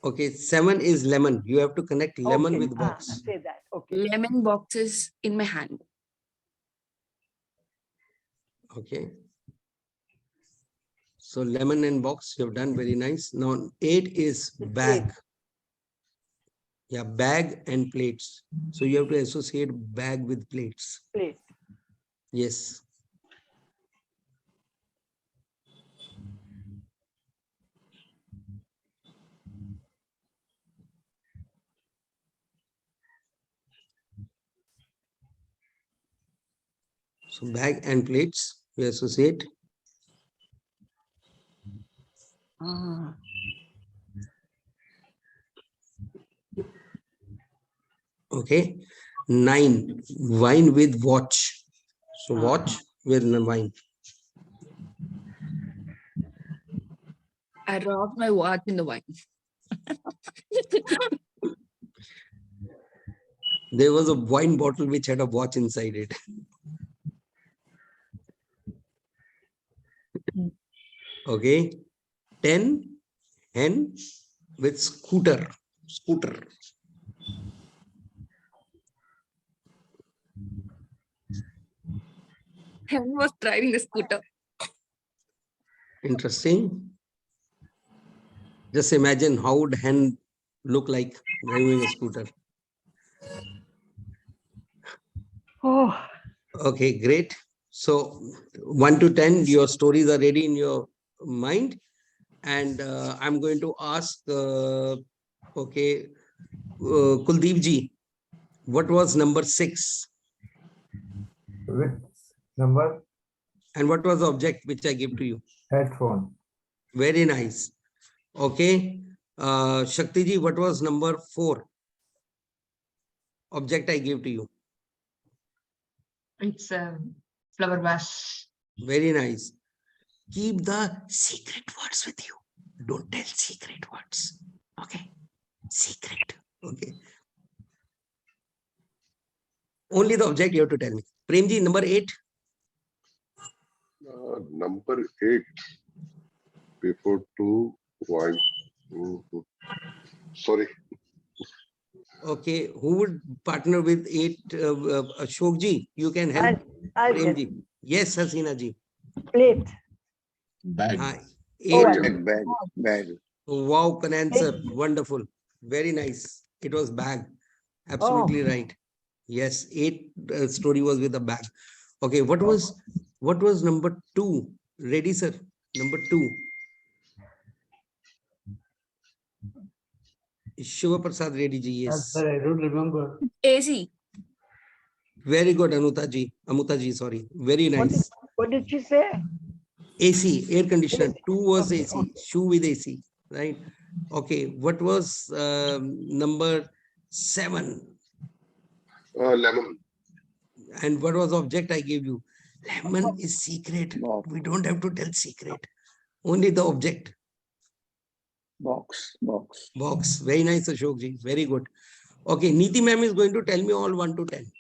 Okay, 7 is lemon. You have to connect lemon Okay, with box. say that. Okay. Lemon boxes in my hand. Okay. So lemon and box, you have done very nice. Now 8 is bag. Plate. Yeah, bag and plates. So you have to associate bag with plates. Plate. Yes. So bag and plates, we associate. Ah. Okay. 9, wine with watch. So watch with wine. I robbed my watch in the wine. There was a wine bottle which had a watch inside it. Okay. 10, hen with scooter. Scooter. Hen was driving the scooter. Interesting. Just imagine how would hen look like driving a scooter. Oh. Okay, great. So 1 to 10, your stories are ready in your mind. And I'm going to ask, Kuldeep ji, what was number 6? Which number? And what was the object which I gave to you? Headphone. Very nice. Okay. Shakti ji, what was number 4? Object I gave to you. It's a flower vase. Very nice. Keep the secret words with you. Don't tell secret words. Okay. Secret. Okay. Only the object you have to tell me. Premji, number 8. Number 8. Before 2, 1. Sorry. Okay. Who would partner with 8? Ashok ji, you can help. I'll Premji. Yes, Hasina ji. Plate. Bag. 8. Bag. Wow, can answer. Wonderful. Very nice. It was bag. Absolutely right. Yes, 8 story was with a bag. Okay, what was number 2? Ready, sir? Number 2. Shiva Prasad Reddy ji, yes. Sir, I don't remember. AC. Very good, Amuta ji, sorry. Very nice. What did she say? AC, air conditioner. 2 was Okay, AC. Shoe with AC, right? Okay, what was number 7? Lemon. And what was the object I gave you? Lemon is secret. We don't have to tell secret. Only the object. Box. Very nice, Ashok ji. Very good. Okay, Neeti ma'am is going to tell me all 1 to 10.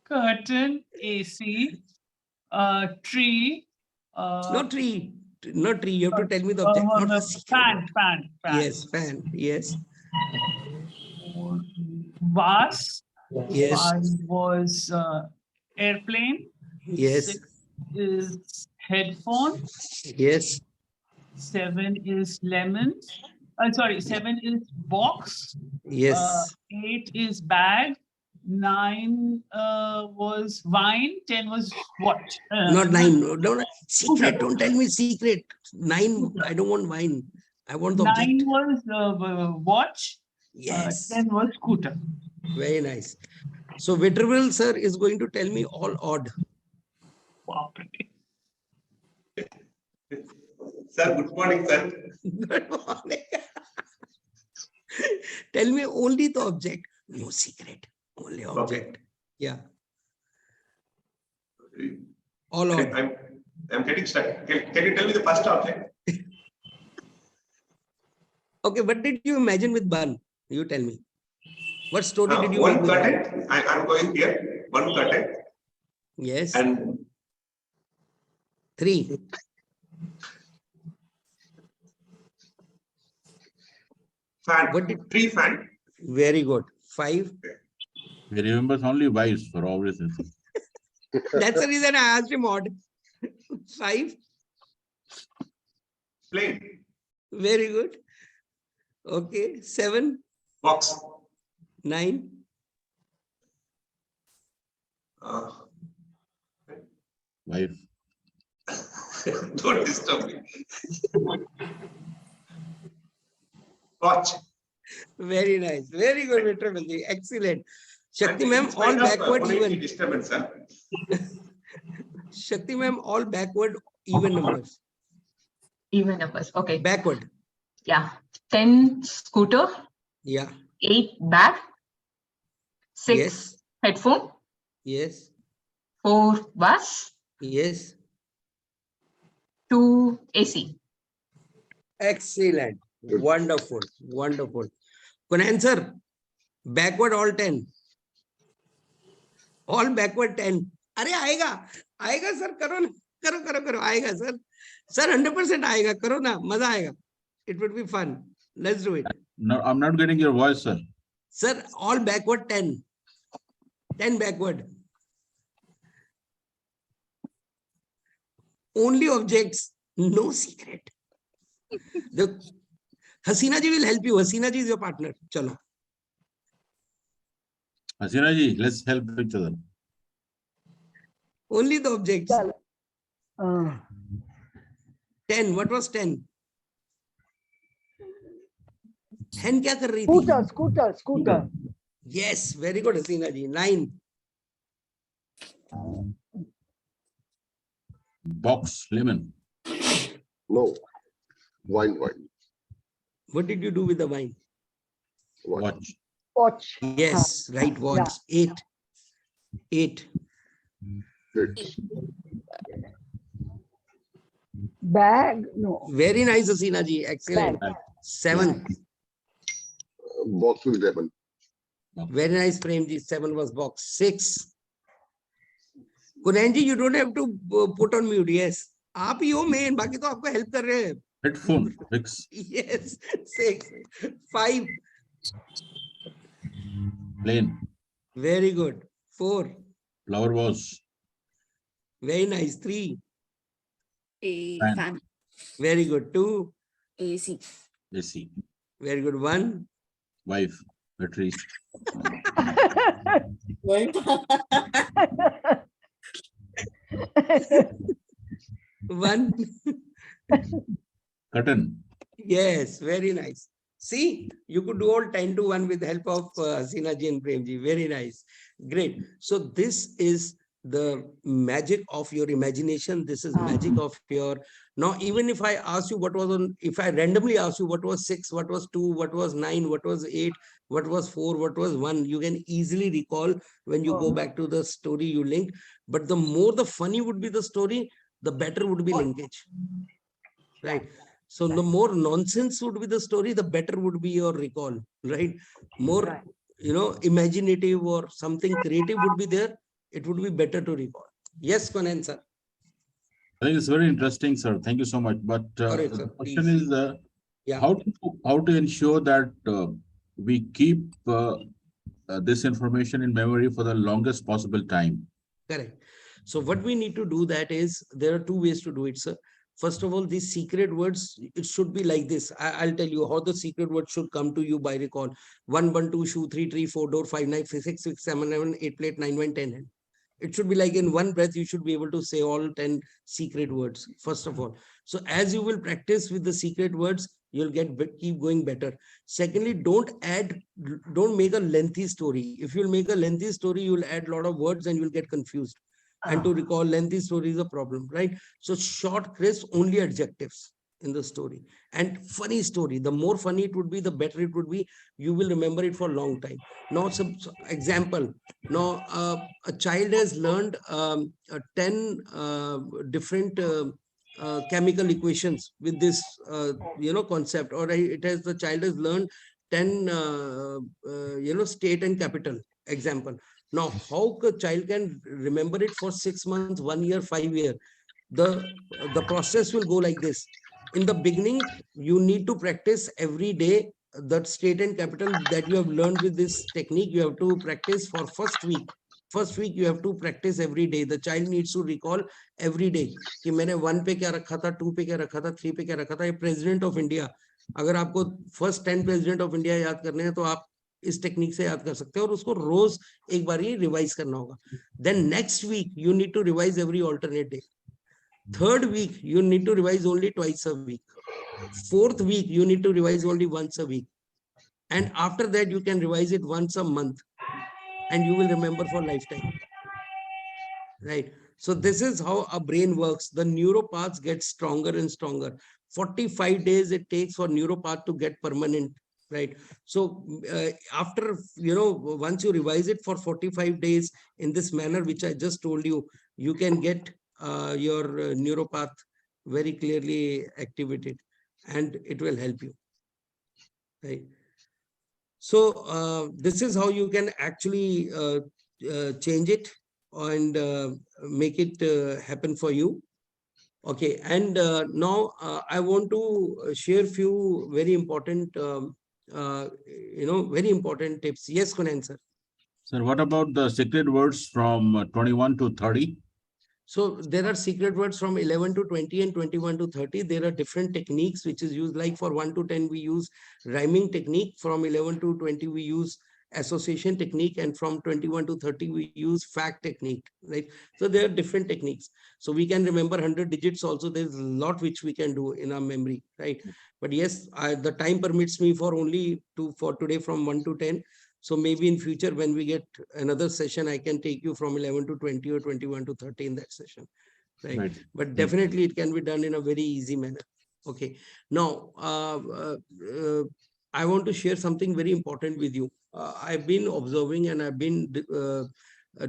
Curtain, AC, tree. Not tree. Not tree. You have to tell me the object. Not the secret. Fan. Yes, fan. Yes. Vase. Yes. 5 was airplane. Yes. 6 is headphone. Yes. 7 is lemon. 7 is box. Yes. 8 is bag. 9 was wine. 10 was watch. Not 9. Don't secret. Don't tell me secret. 9. I don't want wine. I want the 9 object. was watch. Yes. 10 was scooter. Very nice. So Veterable sir is going to tell me all odd. Wow. Sir, good morning, sir. Good morning. Tell me only the object. No secret. Only object. Yeah. All odd. I'm getting stuck. Can you tell me the first object? Okay, what did you imagine with bun? You tell me. What story did you one make with curtain. I'm going here. One curtain. Yes. And 3. Fan. What did Tree fan. very good. 5. He remembers only wives for obvious reasons. That's the reason I asked him odd. 5. Plane. Very good. Okay. 7. Box. 9. Wife. Don't disturb me. Watch. Very nice. Very good, Mr. Bindi. Excellent. Shakti And ma'am, in spite all of, backward phonetic even. disturbance, huh? Shakti ma'am, all backward even numbers. Even numbers. Okay. Backward. Yeah. 10 scooter. Yeah. 8 bag. 6 Yes. headphone. Yes. 4 bus. Yes. 2 AC. Excellent. Wonderful. Wonderful. Can answer. Backward all 10. All backward 10. अरे आएगा आएगा sir करो ना करो करो करो आएगा sir 100% आएगा करो ना मजा आएगा. It would be fun. Let's do it. No, I'm not getting your voice, sir. Sir, all backward 10. 10 backward. Only objects, no secret. The Hasina ji will help you. Hasina ji is your partner. Chalo. Hasina ji, let's help each other. Only the objects. 10. What was 10? 10 क्या कर रही थी? Scooter. Yes, very good, Hasina ji. 9. Box, lemon. No. Wine. What did you do with the wine? Watch. Watch. Yes, right, watch. 8. Bag. No. Very nice, Hasina ji. Excellent. Bag. 7. Box with lemon. Very nice, Prem ji. 7 was box. 6. Kunanji, you don't have to put on mute. Yes. आप ही हो main. बाकी तो आपको help कर रहे हैं. Headphone. 6. Yes. 6. 5. Plane. Very good. 4. Flower vase. Very nice. 3. Fan. Very good. 2. AC. AC. Very good. 1. Wife. Battery. One. Curtain. Yes, very nice. See, you could do all 10 to 1 with the help of Hasina ji and Prem ji. Very nice. Great. So this is the magic of your imagination. This is magic of your. Now, even if I ask you what was on, if I randomly ask you what was 6, what was 2, what was 9, what was 8, what was 4, what was 1, you can easily recall when you go back to the story you linked. But the more the funny would be the story, the better would be linkage. Right. So the more nonsense would be the story, the better would be your recall. Right. More, imaginative or something creative would be there. It would be better to recall. Yes, Conan, sir. I think it's very interesting, sir. Thank you so much. But Sorry, sir, the question please. is, Yeah. how to ensure that we keep this information in memory for the longest possible time? Correct. So what we need to do that is, there are 2 ways to do it, sir. First of all, these secret words, it should be like this. I'll tell you how the secret words should come to you by recall. 1, 1, 2, shoe, 3, 3, 4, door, 5, knife, 6, 6, 7, 11, 8, plate, 9, 1, 10 hand. It should be like in one breath, you should be able to say all 10 secret words, first of all. So as you will practice with the secret words, you'll keep going better. Secondly, don't make a lengthy story. If you'll make a lengthy story, you'll add a lot of words and you'll get confused. And to recall lengthy story is a problem, right? So short, crisp, only adjectives in the story. And funny story. The more funny it would be, the better it would be. You will remember it for a long time. Now, some example. Now, a child has learned 10 different chemical equations with this, concept. Or the child has learned 10, state and capital example. Now, how a child can remember it for 6 months, 1 year, 5 years? The process will go like this. In the beginning, you need to practice every day that state and capital that you have learned with this technique, you have to practice for first week. First week you have to practice every day. The child needs to recall every day कि मैंने 1 पे क्या रखा था, 2 पे क्या रखा था, 3 पे क्या रखा था. ये प्रेसिडेंट ऑफ इंडिया, अगर आपको फर्स्ट 10 प्रेसिडेंट ऑफ इंडिया याद करने हैं तो आप इस टेक्निक से याद कर सकते हैं और उसको रोज एक बार ही रिवाइज करना होगा. Then next week you need to revise every alternate day. Third week you need to revise only twice a week. Fourth week you need to revise only once a week, and after that you can revise it once a month, and you will remember for lifetime, right? So this is how a brain works. The neuropaths get stronger and stronger. 45 days it takes for neuropath to get permanent, right? So after, once you revise it for 45 days in this manner which I just told you, you can get your neuropath very clearly activated, and it will help you, right? So this is how you can actually change it and make it happen for you. Okay, and now I want to share few very important, very important tips. Yes, Kunan sir. Sir, what about the secret words from 21 to 30? So there are secret words from 11 to 20 and 21 to 30. There are different techniques which is used. Like for 1 to 10, we use rhyming technique. From 11 to 20, we use association technique, and from 21 to 30 we use fact technique, right? So there are different techniques. So we can remember 100 digits also. There's a lot which we can do in our memory, right? But yes, the time permits me for only for today from 1 to 10. So maybe in future when we get another session, I can take you from 11 to 20 or 21 to 30 in that session, right? But definitely it can be done in a very easy manner. Okay, now I want to share something very important with you. I've been observing and I've been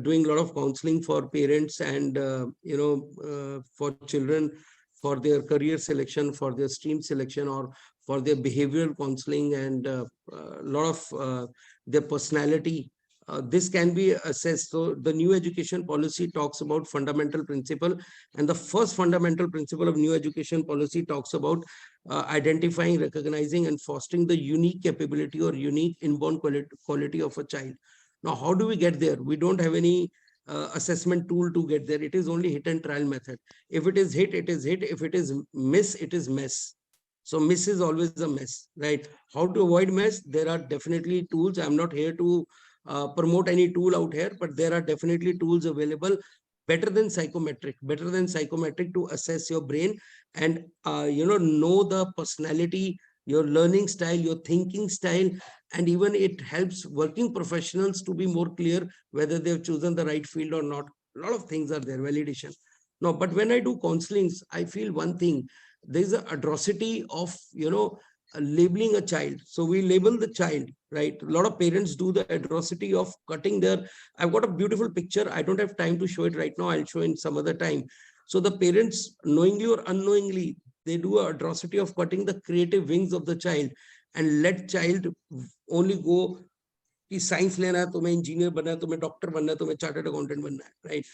doing a lot of counseling for parents and for children, for their career selection, for their stream selection, or for their behavioral counseling, and a lot of their personality. This can be assessed. So the new education policy talks about fundamental principle, and the first fundamental principle of new education policy talks about identifying, recognizing, and fostering the unique capability or unique inborn quality of a child. Now, how do we get there? We don't have any assessment tool to get there. It is only hit and trial method. If it is hit, it is hit. If it is miss, it is mess. So miss is always a mess, right? How to avoid mess? There are definitely tools. I'm not here to promote any tool out here, but there are definitely tools available better than psychometric to assess your brain and know the personality, your learning style, your thinking style, and even it helps working professionals to be more clear whether they've chosen the right field or not. A lot of things are there, validation. No, but when I do counselings, I feel one thing. There's an atrocity of labeling a child. So we label the child, right? A lot of parents do the atrocity of cutting their. I've got a beautiful picture. I don't have time to show it right now. I'll show in some other time. So the parents, knowingly or unknowingly, they do an atrocity of cutting the creative wings of the child and let child only go कि science लेना है, तुम्हें engineer बनना है, तुम्हें doctor बनना है, तुम्हें चार्टर्ड अकाउंटेंट बनना है, right?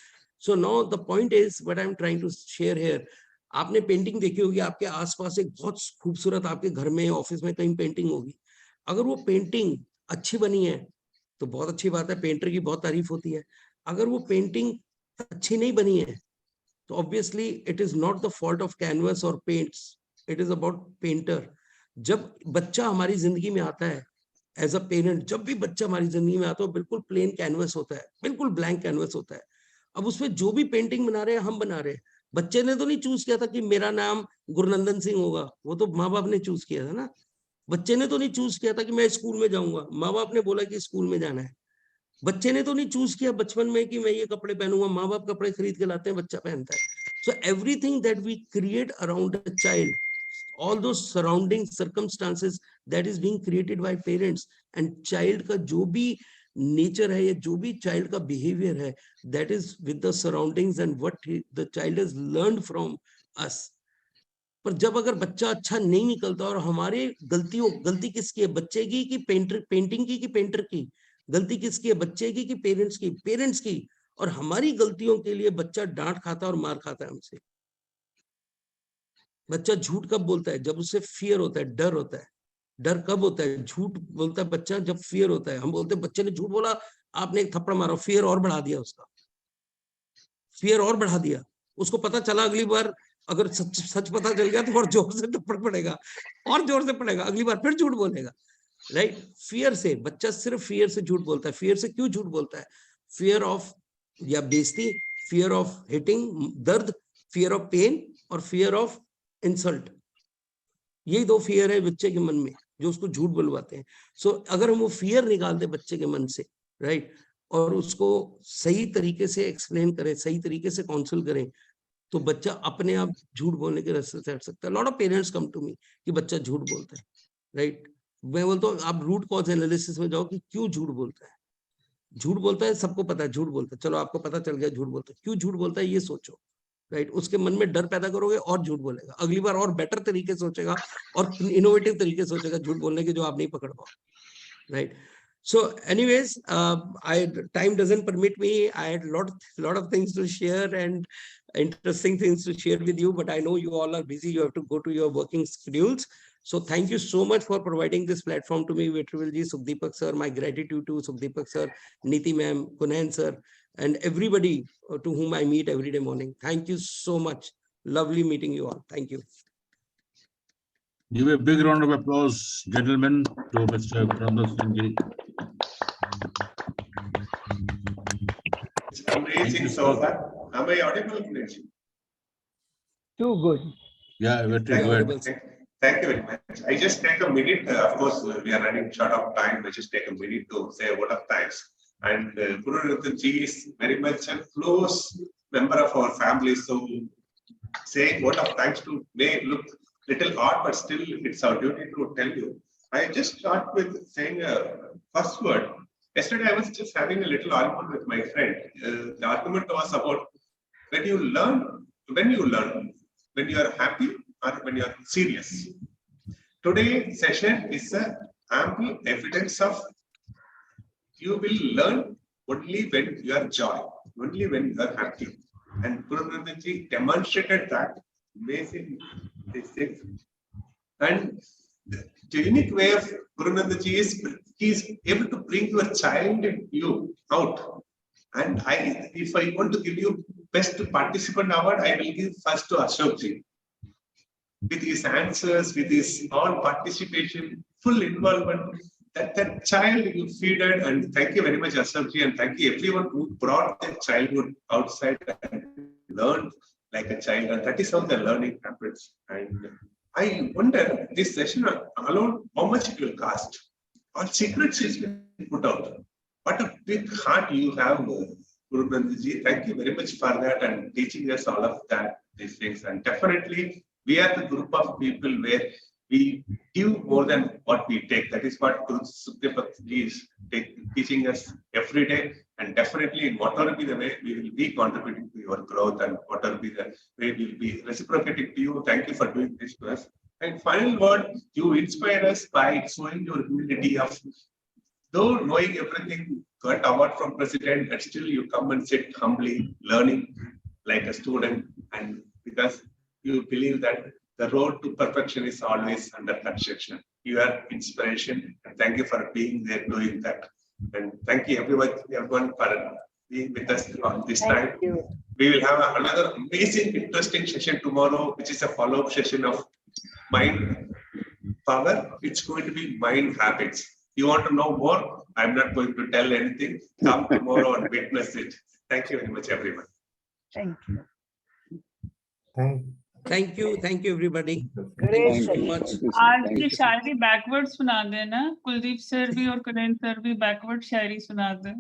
So now the point is what I am trying to share here. आपने पेंटिंग देखी होगी, आपके आसपास एक बहुत खूबसूरत आपके घर में ऑफिस में कहीं पेंटिंग होगी. अगर वो पेंटिंग अच्छी बनी है तो बहुत अच्छी बात है, पेंटर की बहुत तारीफ होती है. अगर वो पेंटिंग अच्छी नहीं बनी है तो obviously it is not the fault of canvas और paints, it is about painter. जब बच्चा हमारी जिंदगी में आता है एज अ पेरेंट, जब भी बच्चा हमारी जिंदगी में आता है बिल्कुल प्लेन कैनवस होता है, बिल्कुल ब्लैंक कैनवस होता है. अब उसमें जो भी पेंटिंग बना रहे हैं हम बना रहे हैं. बच्चे ने तो नहीं चूज किया था कि मेरा नाम गुरुनंदन सिंह होगा, वो तो माँ बाप ने चूज किया था ना. बच्चे ने तो नहीं चूज किया था कि मैं स्कूल में जाऊंगा, माँ बाप ने बोला कि स्कूल में जाना है. बच्चे ने तो नहीं चूज किया बचपन में कि मैं ये कपड़े पहनूंगा, माँ बाप कपड़े खरीद के लाते हैं, बच्चा पहनता है. So everything that we create around a child, all those surrounding circumstances, that is being created by parents. And child का जो भी nature है या जो भी child का behavior है, that is with the surroundings and what the child has learned from us. पर जब अगर बच्चा अच्छा नहीं निकलता और हमारे गलती किसकी है, बच्चे की कि पेंटिंग की कि पेंटर की? गलती किसकी है, बच्चे की कि पेरेंट्स की. और हमारी गलतियों के लिए बच्चा डांट खाता और मार खाता है हमसे. बच्चा झूठ कब बोलता है? जब उसे फियर होता है, डर होता है. डर कब होता है, झूठ बोलता है बच्चा जब फियर होता है। हम बोलते हैं बच्चे ने झूठ बोला, आपने एक थप्पड़ मारा, फियर और बढ़ा दिया उसका, फियर और बढ़ा दिया। उसको पता चला अगली बार अगर सच सच पता चल गया तो और जोर से थप्पड़ पड़ेगा, और जोर से पड़ेगा, अगली बार फिर झूठ बोलेगा, राइट। फियर से बच्चा सिर्फ फियर से झूठ बोलता है। फियर से क्यों झूठ बोलता है? फियर ऑफ या बेइज्जती, फियर ऑफ हिटिंग, दर्द, फियर ऑफ पेन और फियर ऑफ इंसल्ट। यही दो फियर है बच्चे के मन में जो उसको झूठ बुलवाते हैं। सो अगर हम वो फियर निकाल दे बच्चे के मन से, राइट, और उसको सही तरीके से एक्सप्लेन करें, सही तरीके से काउंसिल करें, तो बच्चा अपने आप झूठ बोलने के रास्ते से हट सकता है। Lot of parents come to me कि बच्चा झूठ बोलता है, राइट। मैं बोलता हूँ आप रूट कॉज एनालिसिस में जाओ कि क्यों झूठ बोलता है। झूठ बोलता है, सबको पता है झूठ बोलता है, चलो आपको पता चल गया झूठ बोलता है, क्यों झूठ बोलता है ये सोचो, राइट। उसके मन में डर पैदा करोगे और झूठ बोलेगा, अगली बार और बेटर तरीके सोचेगा और इनोवेटिव तरीके सोचेगा झूठ बोलने के, जो आप नहीं पकड़ पाओ, right? So anyways, time doesn't permit me. I had lot of things to share and interesting things to share with you, but I know you all are busy. You have to go to your working schedules. So thank you so much for providing this platform to me, Vetrivel ji, Sukhdeepak sir. My gratitude to Sukhdeepak sir, Niti ma'am, Kunan sir, and everybody to whom I meet every day morning. Thank you so much. Lovely meeting you all. Thank you. Give a big round of applause, gentlemen, to Mr. Gurunandan Singh ji. It's amazing so far. Am I audible? Too good. Yeah, Vetri, go ahead. Thank you very much. I just take a minute. Of course, we are running short of time. I just take a minute to say a word of thanks. And Gurunandan ji is very much a close member of our family. So saying word of thanks to may look little odd, but still it's our duty to tell you. I just start with saying a first word. Yesterday, I was just having a little argument with my friend. The argument was about when you learn, when you are happy or when you are serious. Today's session is a ample evidence of you will learn only when you are joy, only when you are happy. And Gurunandan ji demonstrated that amazing things. And the unique way of Gurunandan ji is he is able to bring your child in you out. And if I want to give you best participant award, I will give first to Ashok ji. With his answers, with his all participation, full involvement, that child you feed it. And thank you very much, Ashok ji, and thank you everyone who brought their childhood outside and learned like a child. And that is how the learning happens. And I wonder this session alone, how much it will cost. All secrets is put out. What a big heart you have, Gurunandan ji. Thank you very much for that and teaching us all of that, these things. And definitely, we are the group of people where we give more than what we take. That is what Guru Sukhdeepak ji is teaching us every day. And definitely, in whatever be the way, we will be contributing to your growth and whatever be the way we will be reciprocating to you. Thank you for doing this to us. And final word, you inspire us by showing your humility of, though knowing everything, got award from president, and still you come and sit humbly, learning like a student, and because you believe that the road to perfection is always under construction. You are inspiration, and thank you for being there doing that. And thank you everyone for being with us on this time. We will have another amazing, interesting session tomorrow, which is a follow-up session of Mind Power. It's going to be mind habits. You want to know more? I'm not going to tell anything. Come tomorrow and witness it. Thank you very much, everyone. Thank you. Thank you, everybody. Great Thank you so session. much. आज की शायरी backward सुना देना, Kuldeep sir भी और कुलेन sir भी backward शायरी सुना दे।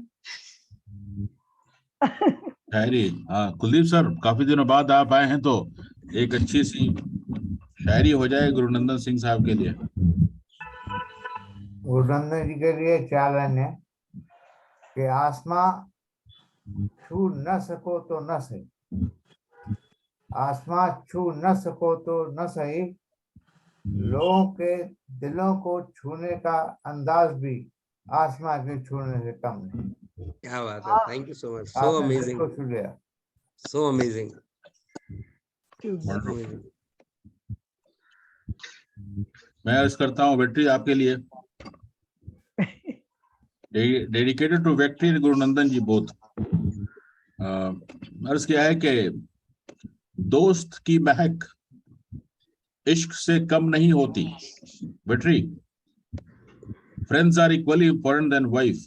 शायरी, हाँ Kuldeep sir, काफी दिनों बाद आप आए हैं तो एक अच्छी सी शायरी हो जाए गुरुनंदन सिंह साहब के लिए। गुरुनंदन जी के लिए चैलेंज है कि आसमां छू न सको तो न सही, आसमां छू न सको तो न सही, लोगों के दिलों को छूने का अंदाज भी आसमां के छूने से कम नहीं। क्या बात है, thank you so much, so amazing, so amazing. मैं अर्ज करता हूँ वेट्री आपके लिए, dedicated to Vetri Gurunandan ji both. अर्ज किया है कि दोस्त की महक इश्क से कम नहीं होती। वेट्री, friends are equally important then wife.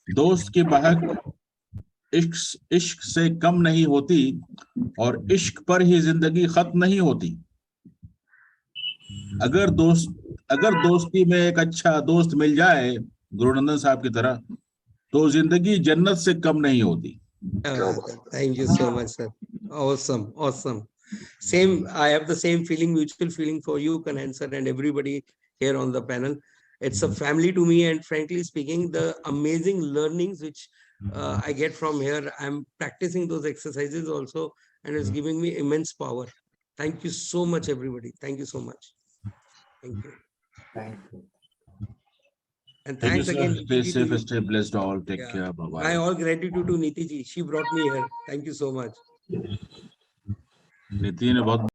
दोस्त की महक इश्क से कम नहीं होती और इश्क पर ही जिंदगी खत्म नहीं होती। अगर दोस्ती में एक अच्छा दोस्त मिल जाए गुरुनंदन साहब की तरह, तो जिंदगी जन्नत से कम नहीं होती। Thank you so much, sir. Awesome, awesome. Same, I have the same feeling, mutual feeling for you, Kanhan sir, and everybody here on the panel. It's a family to me, and frankly speaking, the amazing learnings which I get from here, I'm practicing those exercises also, and it's giving me immense power. Thank you so much, everybody. Thank you so much. Thank you. Thank you. And Thank you, thanks sir. again, Stay Niti ji, to safe, you. stay blessed all. Take Yeah. care. Bye-bye. My all gratitude to Niti ji. She brought me here. Thank you so much. नीति ने बहुत